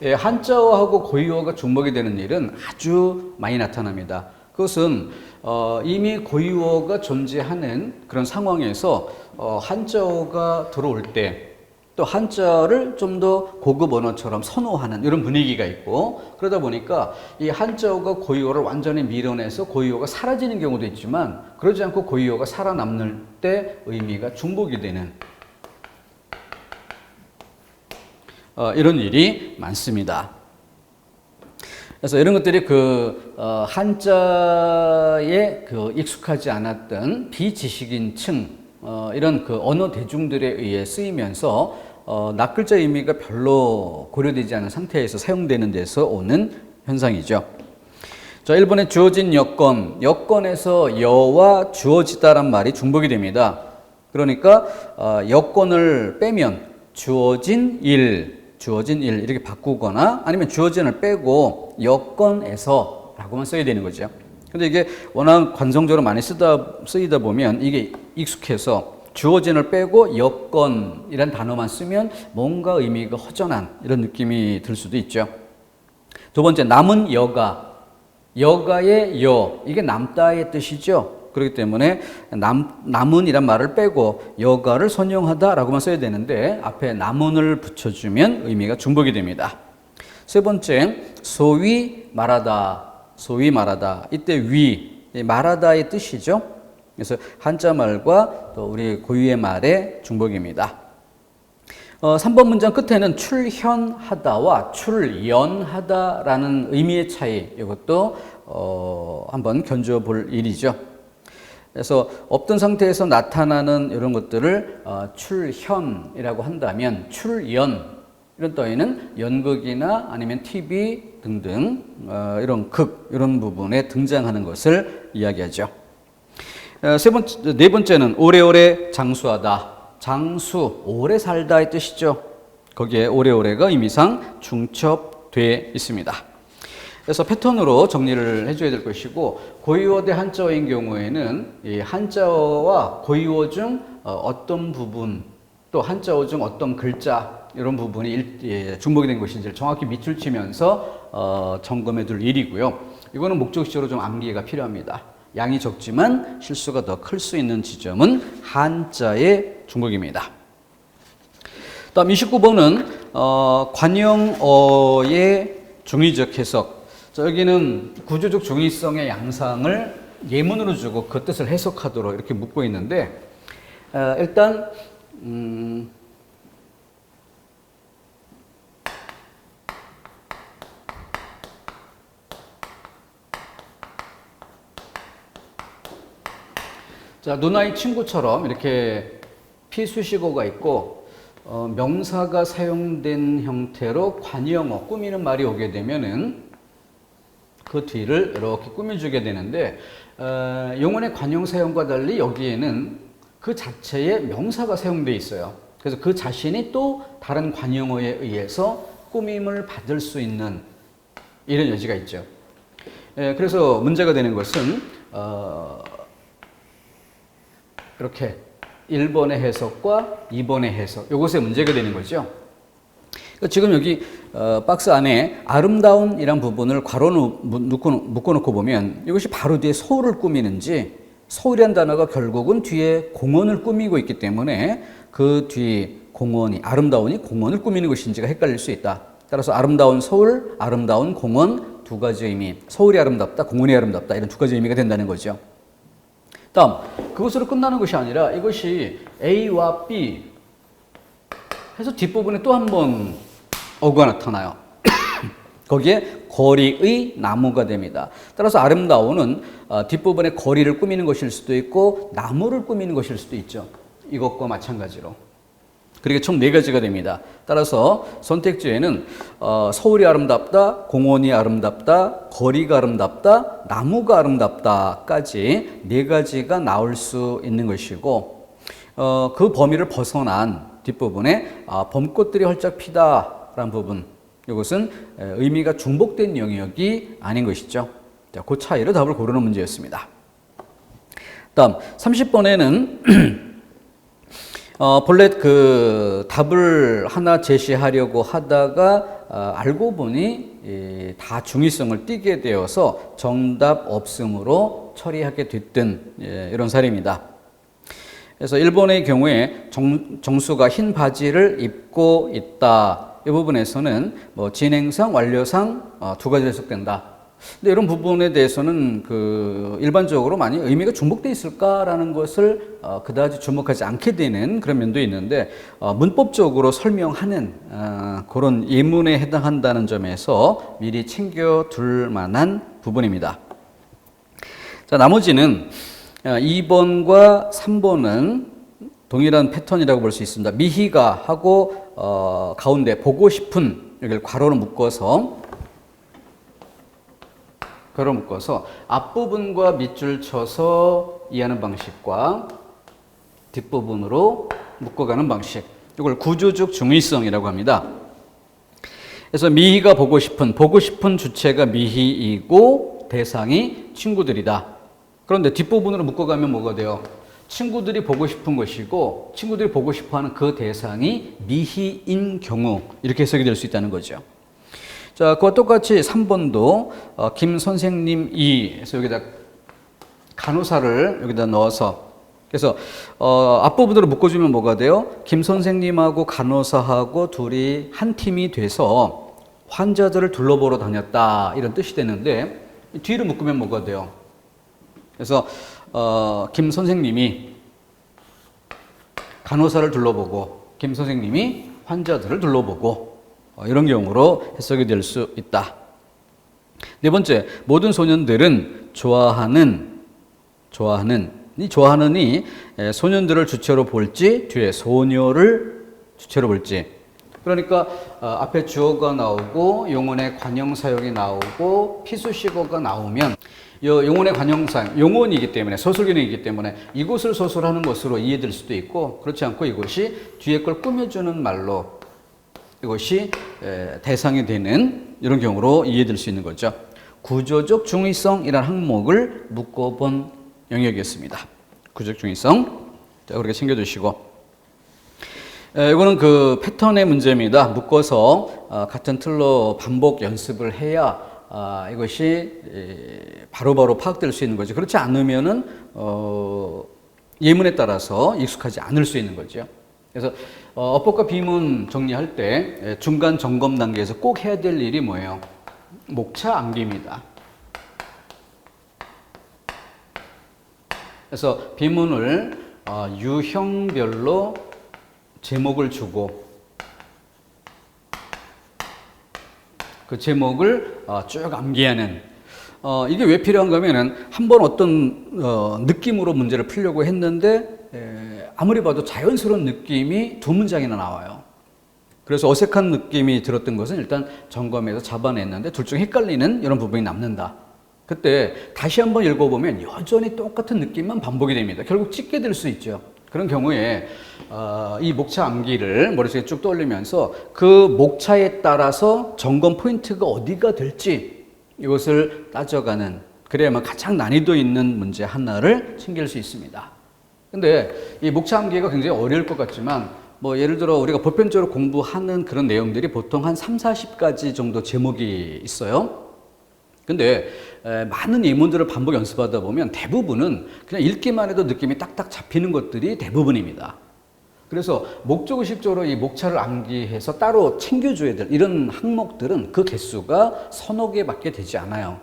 S1: 한자어하고 고유어가 중복이 되는 일은 아주 많이 나타납니다. 그것은 이미 고유어가 존재하는 그런 상황에서 한자어가 들어올 때 또 한자를 좀 더 고급 언어처럼 선호하는 이런 분위기가 있고, 그러다 보니까 이 한자어가 고유어를 완전히 밀어내서 고유어가 사라지는 경우도 있지만, 그러지 않고 고유어가 살아남을 때 의미가 중복이 되는 이런 일이 많습니다. 그래서 이런 것들이 한자에 익숙하지 않았던 비지식인층, 이런 언어 대중들에 의해 쓰이면서 낱글자 의미가 별로 고려되지 않은 상태에서 사용되는 데서 오는 현상이죠. 자, 1번에 주어진 여건, 여건에서 여와 주어지다란 말이 중복이 됩니다. 그러니까 여건을 빼면 주어진 일 이렇게 바꾸거나, 아니면 주어진을 빼고 여건에서 라고만 써야 되는 거죠. 근데 이게 워낙 관성적으로 많이 쓰이다 보면 이게 익숙해서 주어진을 빼고 여건이란 단어만 쓰면 뭔가 의미가 허전한 이런 느낌이 들 수도 있죠. 두 번째, 남은 여가, 여가의 여, 이게 남다의 뜻이죠. 그렇기 때문에 남은이란 말을 빼고 여가를 선용하다라고만 써야 되는데 앞에 남은을 붙여주면 의미가 중복이 됩니다. 세 번째, 소위 말하다, 소위 말하다. 이때 위, 말하다의 뜻이죠. 그래서 한자 말과 또 우리 고유의 말의 중복입니다. 3번 문장 끝에는 출현하다와 출연하다라는 의미의 차이, 이것도 한번 견주어 볼 일이죠. 그래서 없던 상태에서 나타나는 이런 것들을 출현이라고 한다면, 출연 이런 따위는 연극이나 아니면 TV 등등 이런 이런 부분에 등장하는 것을 이야기하죠. 네 번째는 오래오래 장수하다. 장수, 오래 살다의 뜻이죠. 거기에 오래오래가 의미상 중첩되어 있습니다. 그래서 패턴으로 정리를 해줘야 될 것이고, 고유어 대 한자어인 경우에는 이 한자어와 고유어 중 어떤 부분, 또 한자어 중 어떤 글자, 이런 부분이 중복이 된 것인지를 정확히 밑줄 치면서 점검해 둘 일이고요. 이거는 목적식으로 좀 암기가 필요합니다. 양이 적지만 실수가 더 클 수 있는 지점은 한자의 중복입니다. 다음 29번은 관형어의 중의적 해석. 자, 여기는 구조적 중의성의 양상을 예문으로 주고 그 뜻을 해석하도록 이렇게 묶고 있는데, 일단 자, 누나의 친구처럼 이렇게 피수식어가 있고 명사가 사용된 형태로 관형어, 꾸미는 말이 오게 되면은 그 뒤를 이렇게 꾸며주게 되는데, 용언의 관형 사용과 달리 여기에는 그 자체에 명사가 사용되어 있어요. 그래서 그 자신이 또 다른 관형어에 의해서 꾸밈을 받을 수 있는 이런 여지가 있죠. 그래서 문제가 되는 것은 이렇게 1번의 해석과 2번의 해석, 이것에 문제가 되는 거죠. 지금 여기 박스 안에 아름다운이란 부분을 괄호로 묶어놓고 보면 이것이 바로 뒤에 서울을 꾸미는지, 서울이란 단어가 결국은 뒤에 공원을 꾸미고 있기 때문에 그 뒤 공원이, 아름다운이 공원을 꾸미는 것인지가 헷갈릴 수 있다. 따라서 아름다운 서울, 아름다운 공원, 두 가지 의미, 서울이 아름답다, 공원이 아름답다, 이런 두 가지 의미가 된다는 거죠. 다음, 그것으로 끝나는 것이 아니라 이것이 A와 B 해서 뒷부분에 또 한 번 어구가 나타나요. 거기에 거리의 나무가 됩니다. 따라서 아름다운은 뒷부분에 거리를 꾸미는 것일 수도 있고 나무를 꾸미는 것일 수도 있죠. 이것과 마찬가지로. 그렇게 총 4가지가 됩니다. 따라서 선택지에는 서울이 아름답다, 공원이 아름답다, 거리가 아름답다, 나무가 아름답다까지 4가지가 나올 수 있는 것이고, 그 범위를 벗어난 뒷부분에 봄꽃들이 활짝 피다라는 부분, 이것은 의미가 중복된 영역이 아닌 것이죠. 그 차이로 답을 고르는 문제였습니다. 다음 30번에는 본래 그 답을 하나 제시하려고 하다가 알고 보니 다 중의성을 띠게 되어서 정답 없음으로 처리하게 됐던 이런 사례입니다. 그래서 1번의 경우에 정수가 흰 바지를 입고 있다. 이 부분에서는 뭐 진행상, 완료상 두 가지로 해석된다. 근데 이런 부분에 대해서는 그 일반적으로 많이 의미가 중복되어 있을까라는 것을 그다지 주목하지 않게 되는 그런 면도 있는데, 문법적으로 설명하는 그런 예문에 해당한다는 점에서 미리 챙겨둘 만한 부분입니다. 자, 나머지는 2번과 3번은 동일한 패턴이라고 볼 수 있습니다. 미희가 하고 가운데 보고 싶은, 여기를 괄호로 묶어서 앞부분과 밑줄 쳐서 이해하는 방식과 뒷부분으로 묶어가는 방식, 이걸 구조적 중의성이라고 합니다. 그래서 미희가 보고 싶은 주체가 미희이고 대상이 친구들이다. 그런데 뒷부분으로 묶어가면 뭐가 돼요? 친구들이 보고 싶은 것이고 친구들이 보고 싶어하는 그 대상이 미희인 경우, 이렇게 해석이 될 수 있다는 거죠. 자, 그와 똑같이 3번도 김 선생님이 해서 여기다 간호사를 여기다 넣어서, 그래서 앞부분으로 묶어주면 뭐가 돼요? 김 선생님하고 간호사하고 둘이 한 팀이 돼서 환자들을 둘러보러 다녔다, 이런 뜻이 되는데, 뒤로 묶으면 뭐가 돼요? 그래서 김 선생님이 간호사를 둘러보고 김 선생님이 환자들을 둘러보고, 이런 경우로 해석이 될 수 있다. 4번째, 모든 소년들은 좋아하는이 소년들을 주체로 볼지 뒤에 소녀를 주체로 볼지. 그러니까 앞에 주어가 나오고 용언의 관형 사용이 나오고 피수식어가 나오면 용언의 관형 사용, 용언이기 때문에, 서술기능이기 때문에 이것을 서술하는 것으로 이해될 수도 있고, 그렇지 않고 이것이 뒤에 걸 꾸며주는 말로 이것이 대상이 되는 이런 경우로 이해될 수 있는 거죠. 구조적 중의성이라는 항목을 묶어본 영역이었습니다. 구조적 중의성, 자, 그렇게 챙겨주시고, 이거는 그 패턴의 문제입니다. 묶어서 같은 틀로 반복 연습을 해야 이것이 바로바로 파악될 수 있는 거죠. 그렇지 않으면은 예문에 따라서 익숙하지 않을 수 있는 거죠. 그래서 어법과 비문 정리할 때 중간 점검 단계에서 꼭 해야 될 일이 뭐예요? 목차 암기입니다. 그래서 비문을 유형별로 제목을 주고 그 제목을 쭉 암기하는, 이게 왜 필요한가 하면은 한번 어떤 느낌으로 문제를 풀려고 했는데 아무리 봐도 자연스러운 느낌이 2문장이나 나와요. 그래서 어색한 느낌이 들었던 것은 일단 점검해서 잡아냈는데 둘 중에 헷갈리는 이런 부분이 남는다. 그때 다시 한번 읽어보면 여전히 똑같은 느낌만 반복이 됩니다. 결국 찍게 될 수 있죠. 그런 경우에 이 목차 암기를 머릿속에 쭉 떠올리면서 그 목차에 따라서 점검 포인트가 어디가 될지 이것을 따져가는, 그래야만 가장 난이도 있는 문제 하나를 챙길 수 있습니다. 근데 이 목차 암기가 굉장히 어려울 것 같지만 뭐 예를 들어 우리가 보편적으로 공부하는 그런 내용들이 보통 한 3, 40가지 정도 제목이 있어요. 근데 많은 예문들을 반복 연습하다 보면 대부분은 그냥 읽기만 해도 느낌이 딱딱 잡히는 것들이 대부분입니다. 그래서 목적의식적으로 이 목차를 암기해서 따로 챙겨줘야 될 이런 항목들은 그 개수가 서너 개밖에 되지 않아요.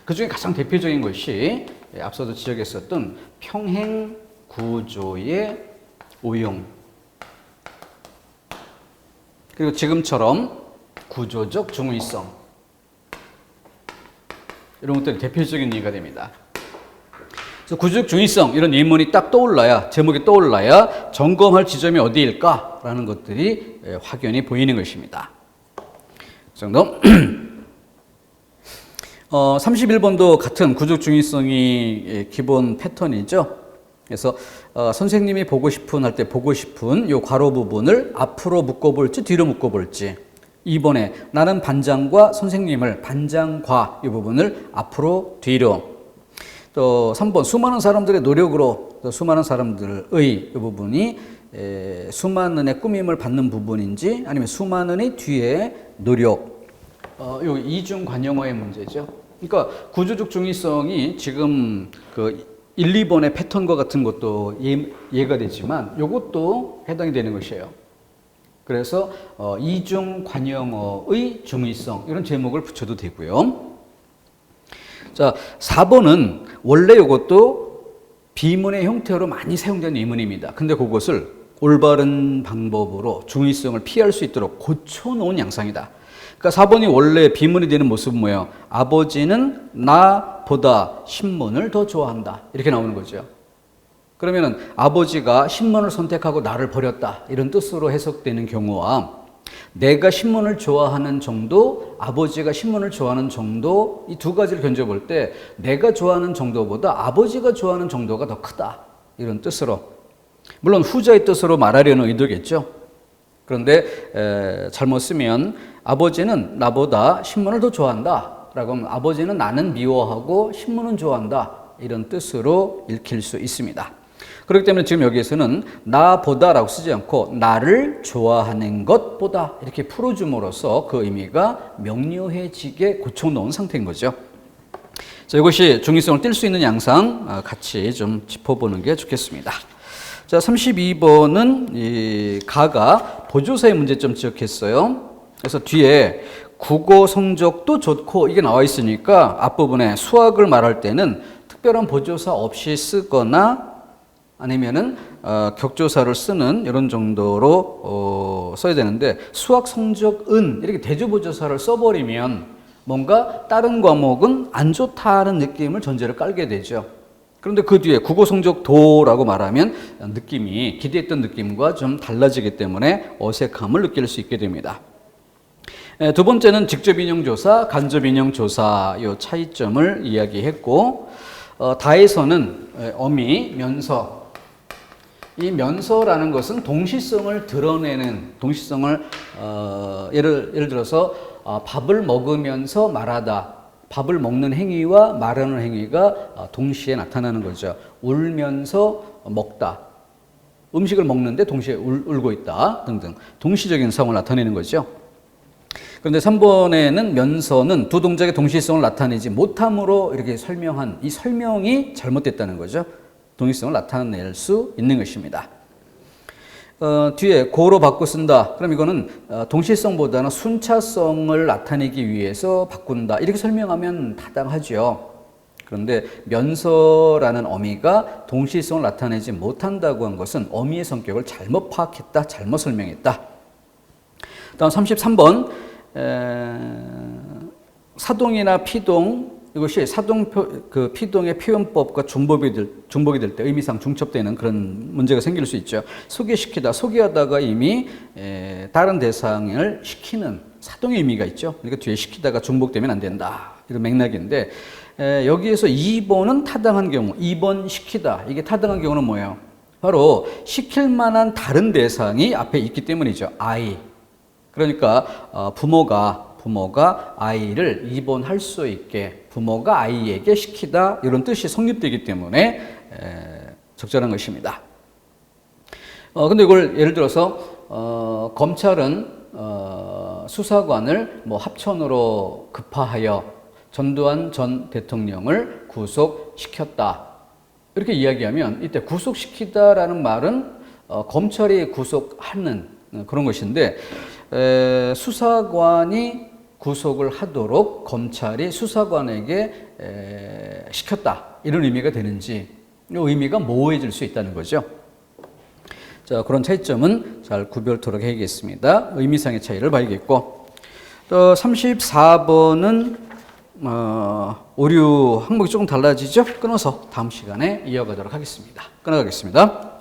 S1: 그 중에 가장 대표적인 것이 앞서도 지적했었던 평행 구조의 오용, 그리고 지금처럼 구조적 중의성, 이런 것들이 대표적인 예가 됩니다. 그래서 구조적 중의성, 이런 예문이 딱 떠올라야, 제목이 떠올라야 점검할 지점이 어디일까라는 것들이 확연히 보이는 것입니다. 그 정도. 31번도 같은 구조적 중의성이 기본 패턴이죠. 그래서 선생님이 보고 싶은 할 때 보고 싶은 요 괄호 부분을 앞으로 묶어볼지 뒤로 묶어볼지, 2번에 나는 반장과 선생님을, 반장과 이 부분을 앞으로 뒤로, 또 3번 수많은 사람들의 노력으로, 또 수많은 사람들의 이 부분이 수많은의 꾸밈을 받는 부분인지 아니면 수많은의 뒤에 노력, 요 이중 관용어의 문제죠. 그러니까 구조적 중의성이 지금 그 1, 2번의 패턴과 같은 것도 이해가 되지만 이것도 해당이 되는 것이에요. 그래서 이중 관용어의 중의성, 이런 제목을 붙여도 되고요. 자, 4번은 원래 이것도 비문의 형태로 많이 사용되는 예문입니다. 근데 그것을 올바른 방법으로 중의성을 피할 수 있도록 고쳐놓은 양상이다. 그러니까 4번이 원래 비문이 되는 모습은 뭐예요? 아버지는 나보다 신문을 더 좋아한다, 이렇게 나오는 거죠. 그러면은 아버지가 신문을 선택하고 나를 버렸다, 이런 뜻으로 해석되는 경우와 내가 신문을 좋아하는 정도, 아버지가 신문을 좋아하는 정도, 이 두 가지를 견뎌볼 때 내가 좋아하는 정도보다 아버지가 좋아하는 정도가 더 크다, 이런 뜻으로, 물론 후자의 뜻으로 말하려는 의도겠죠. 그런데 잘못 쓰면 아버지는 나보다 신문을 더 좋아한다 라고 하면 아버지는 나는 미워하고 신문은 좋아한다, 이런 뜻으로 읽힐 수 있습니다. 그렇기 때문에 지금 여기에서는 나보다라고 쓰지 않고 나를 좋아하는 것보다 이렇게 풀어줌으로써 그 의미가 명료해지게 고쳐놓은 상태인 거죠. 자, 이것이 중의성을 띌 수 있는 양상 같이 좀 짚어보는 게 좋겠습니다. 자, 32번은 이 가가 보조사의 문제점 지적했어요. 그래서 뒤에 국어 성적도 좋고 이게 나와 있으니까 앞부분에 수학을 말할 때는 특별한 보조사 없이 쓰거나 아니면은 격조사를 쓰는 이런 정도로 써야 되는데, 수학 성적은 이렇게 대조보조사를 써버리면 뭔가 다른 과목은 안 좋다는 느낌을 전제를 깔게 되죠. 그런데 그 뒤에 국어 성적도라고 말하면 느낌이 기대했던 느낌과 좀 달라지기 때문에 어색함을 느낄 수 있게 됩니다. 두 번째는 직접 인용 조사, 간접 인용 조사 이 차이점을 이야기했고, 다에서는 어미, 면서, 이 면서라는 것은 동시성을 드러내는, 동시성을 예를 들어서 밥을 먹으면서 말하다, 밥을 먹는 행위와 말하는 행위가 동시에 나타나는 거죠. 울면서 먹다, 음식을 먹는데 동시에 울고 있다 등등 동시적인 상황을 나타내는 거죠. 그런데 3번에는 면서는 두 동작의 동시성을 나타내지 못함으로 이렇게 설명한 이 설명이 잘못됐다는 거죠. 동시성을 나타낼 수 있는 것입니다. 뒤에 고로 바꿔 쓴다. 그럼 이거는 동시성보다는 순차성을 나타내기 위해서 바꾼다, 이렇게 설명하면 타당하죠. 그런데 면서라는 어미가 동시성을 나타내지 못한다고 한 것은 어미의 성격을 잘못 파악했다, 잘못 설명했다. 다음 33번 사동이나 피동, 이것이 사동 피동의 표현법과 중복이 될 때 의미상 중첩되는 그런 문제가 생길 수 있죠. 소개시키다, 소개하다가 이미 다른 대상을 시키는 사동의 의미가 있죠. 그러니까 뒤에 시키다가 중복되면 안 된다, 이런 맥락인데, 여기에서 2번은 타당한 경우, 2번 시키다, 이게 타당한 경우는 뭐예요? 바로 시킬 만한 다른 대상이 앞에 있기 때문이죠. I. 그러니까 부모가 아이를 입원할 수 있게 부모가 아이에게 시키다 이런 뜻이 성립되기 때문에 적절한 것입니다. 근데 이걸 예를 들어서 검찰은 수사관을 뭐 합천으로 급파하여 전두환 전 대통령을 구속시켰다. 이렇게 이야기하면 이때 구속시키다라는 말은 검찰이 구속하는 그런 것인데 수사관이 구속을 하도록 검찰이 수사관에게 시켰다. 이런 의미가 되는지 의미가 모호해질 수 있다는 거죠. 자, 그런 차이점은 잘 구별토록 해야겠습니다. 의미상의 차이를 봐야겠고 또 34번은 오류 항목이 조금 달라지죠. 끊어서 다음 시간에 이어가도록 하겠습니다. 끊어가겠습니다.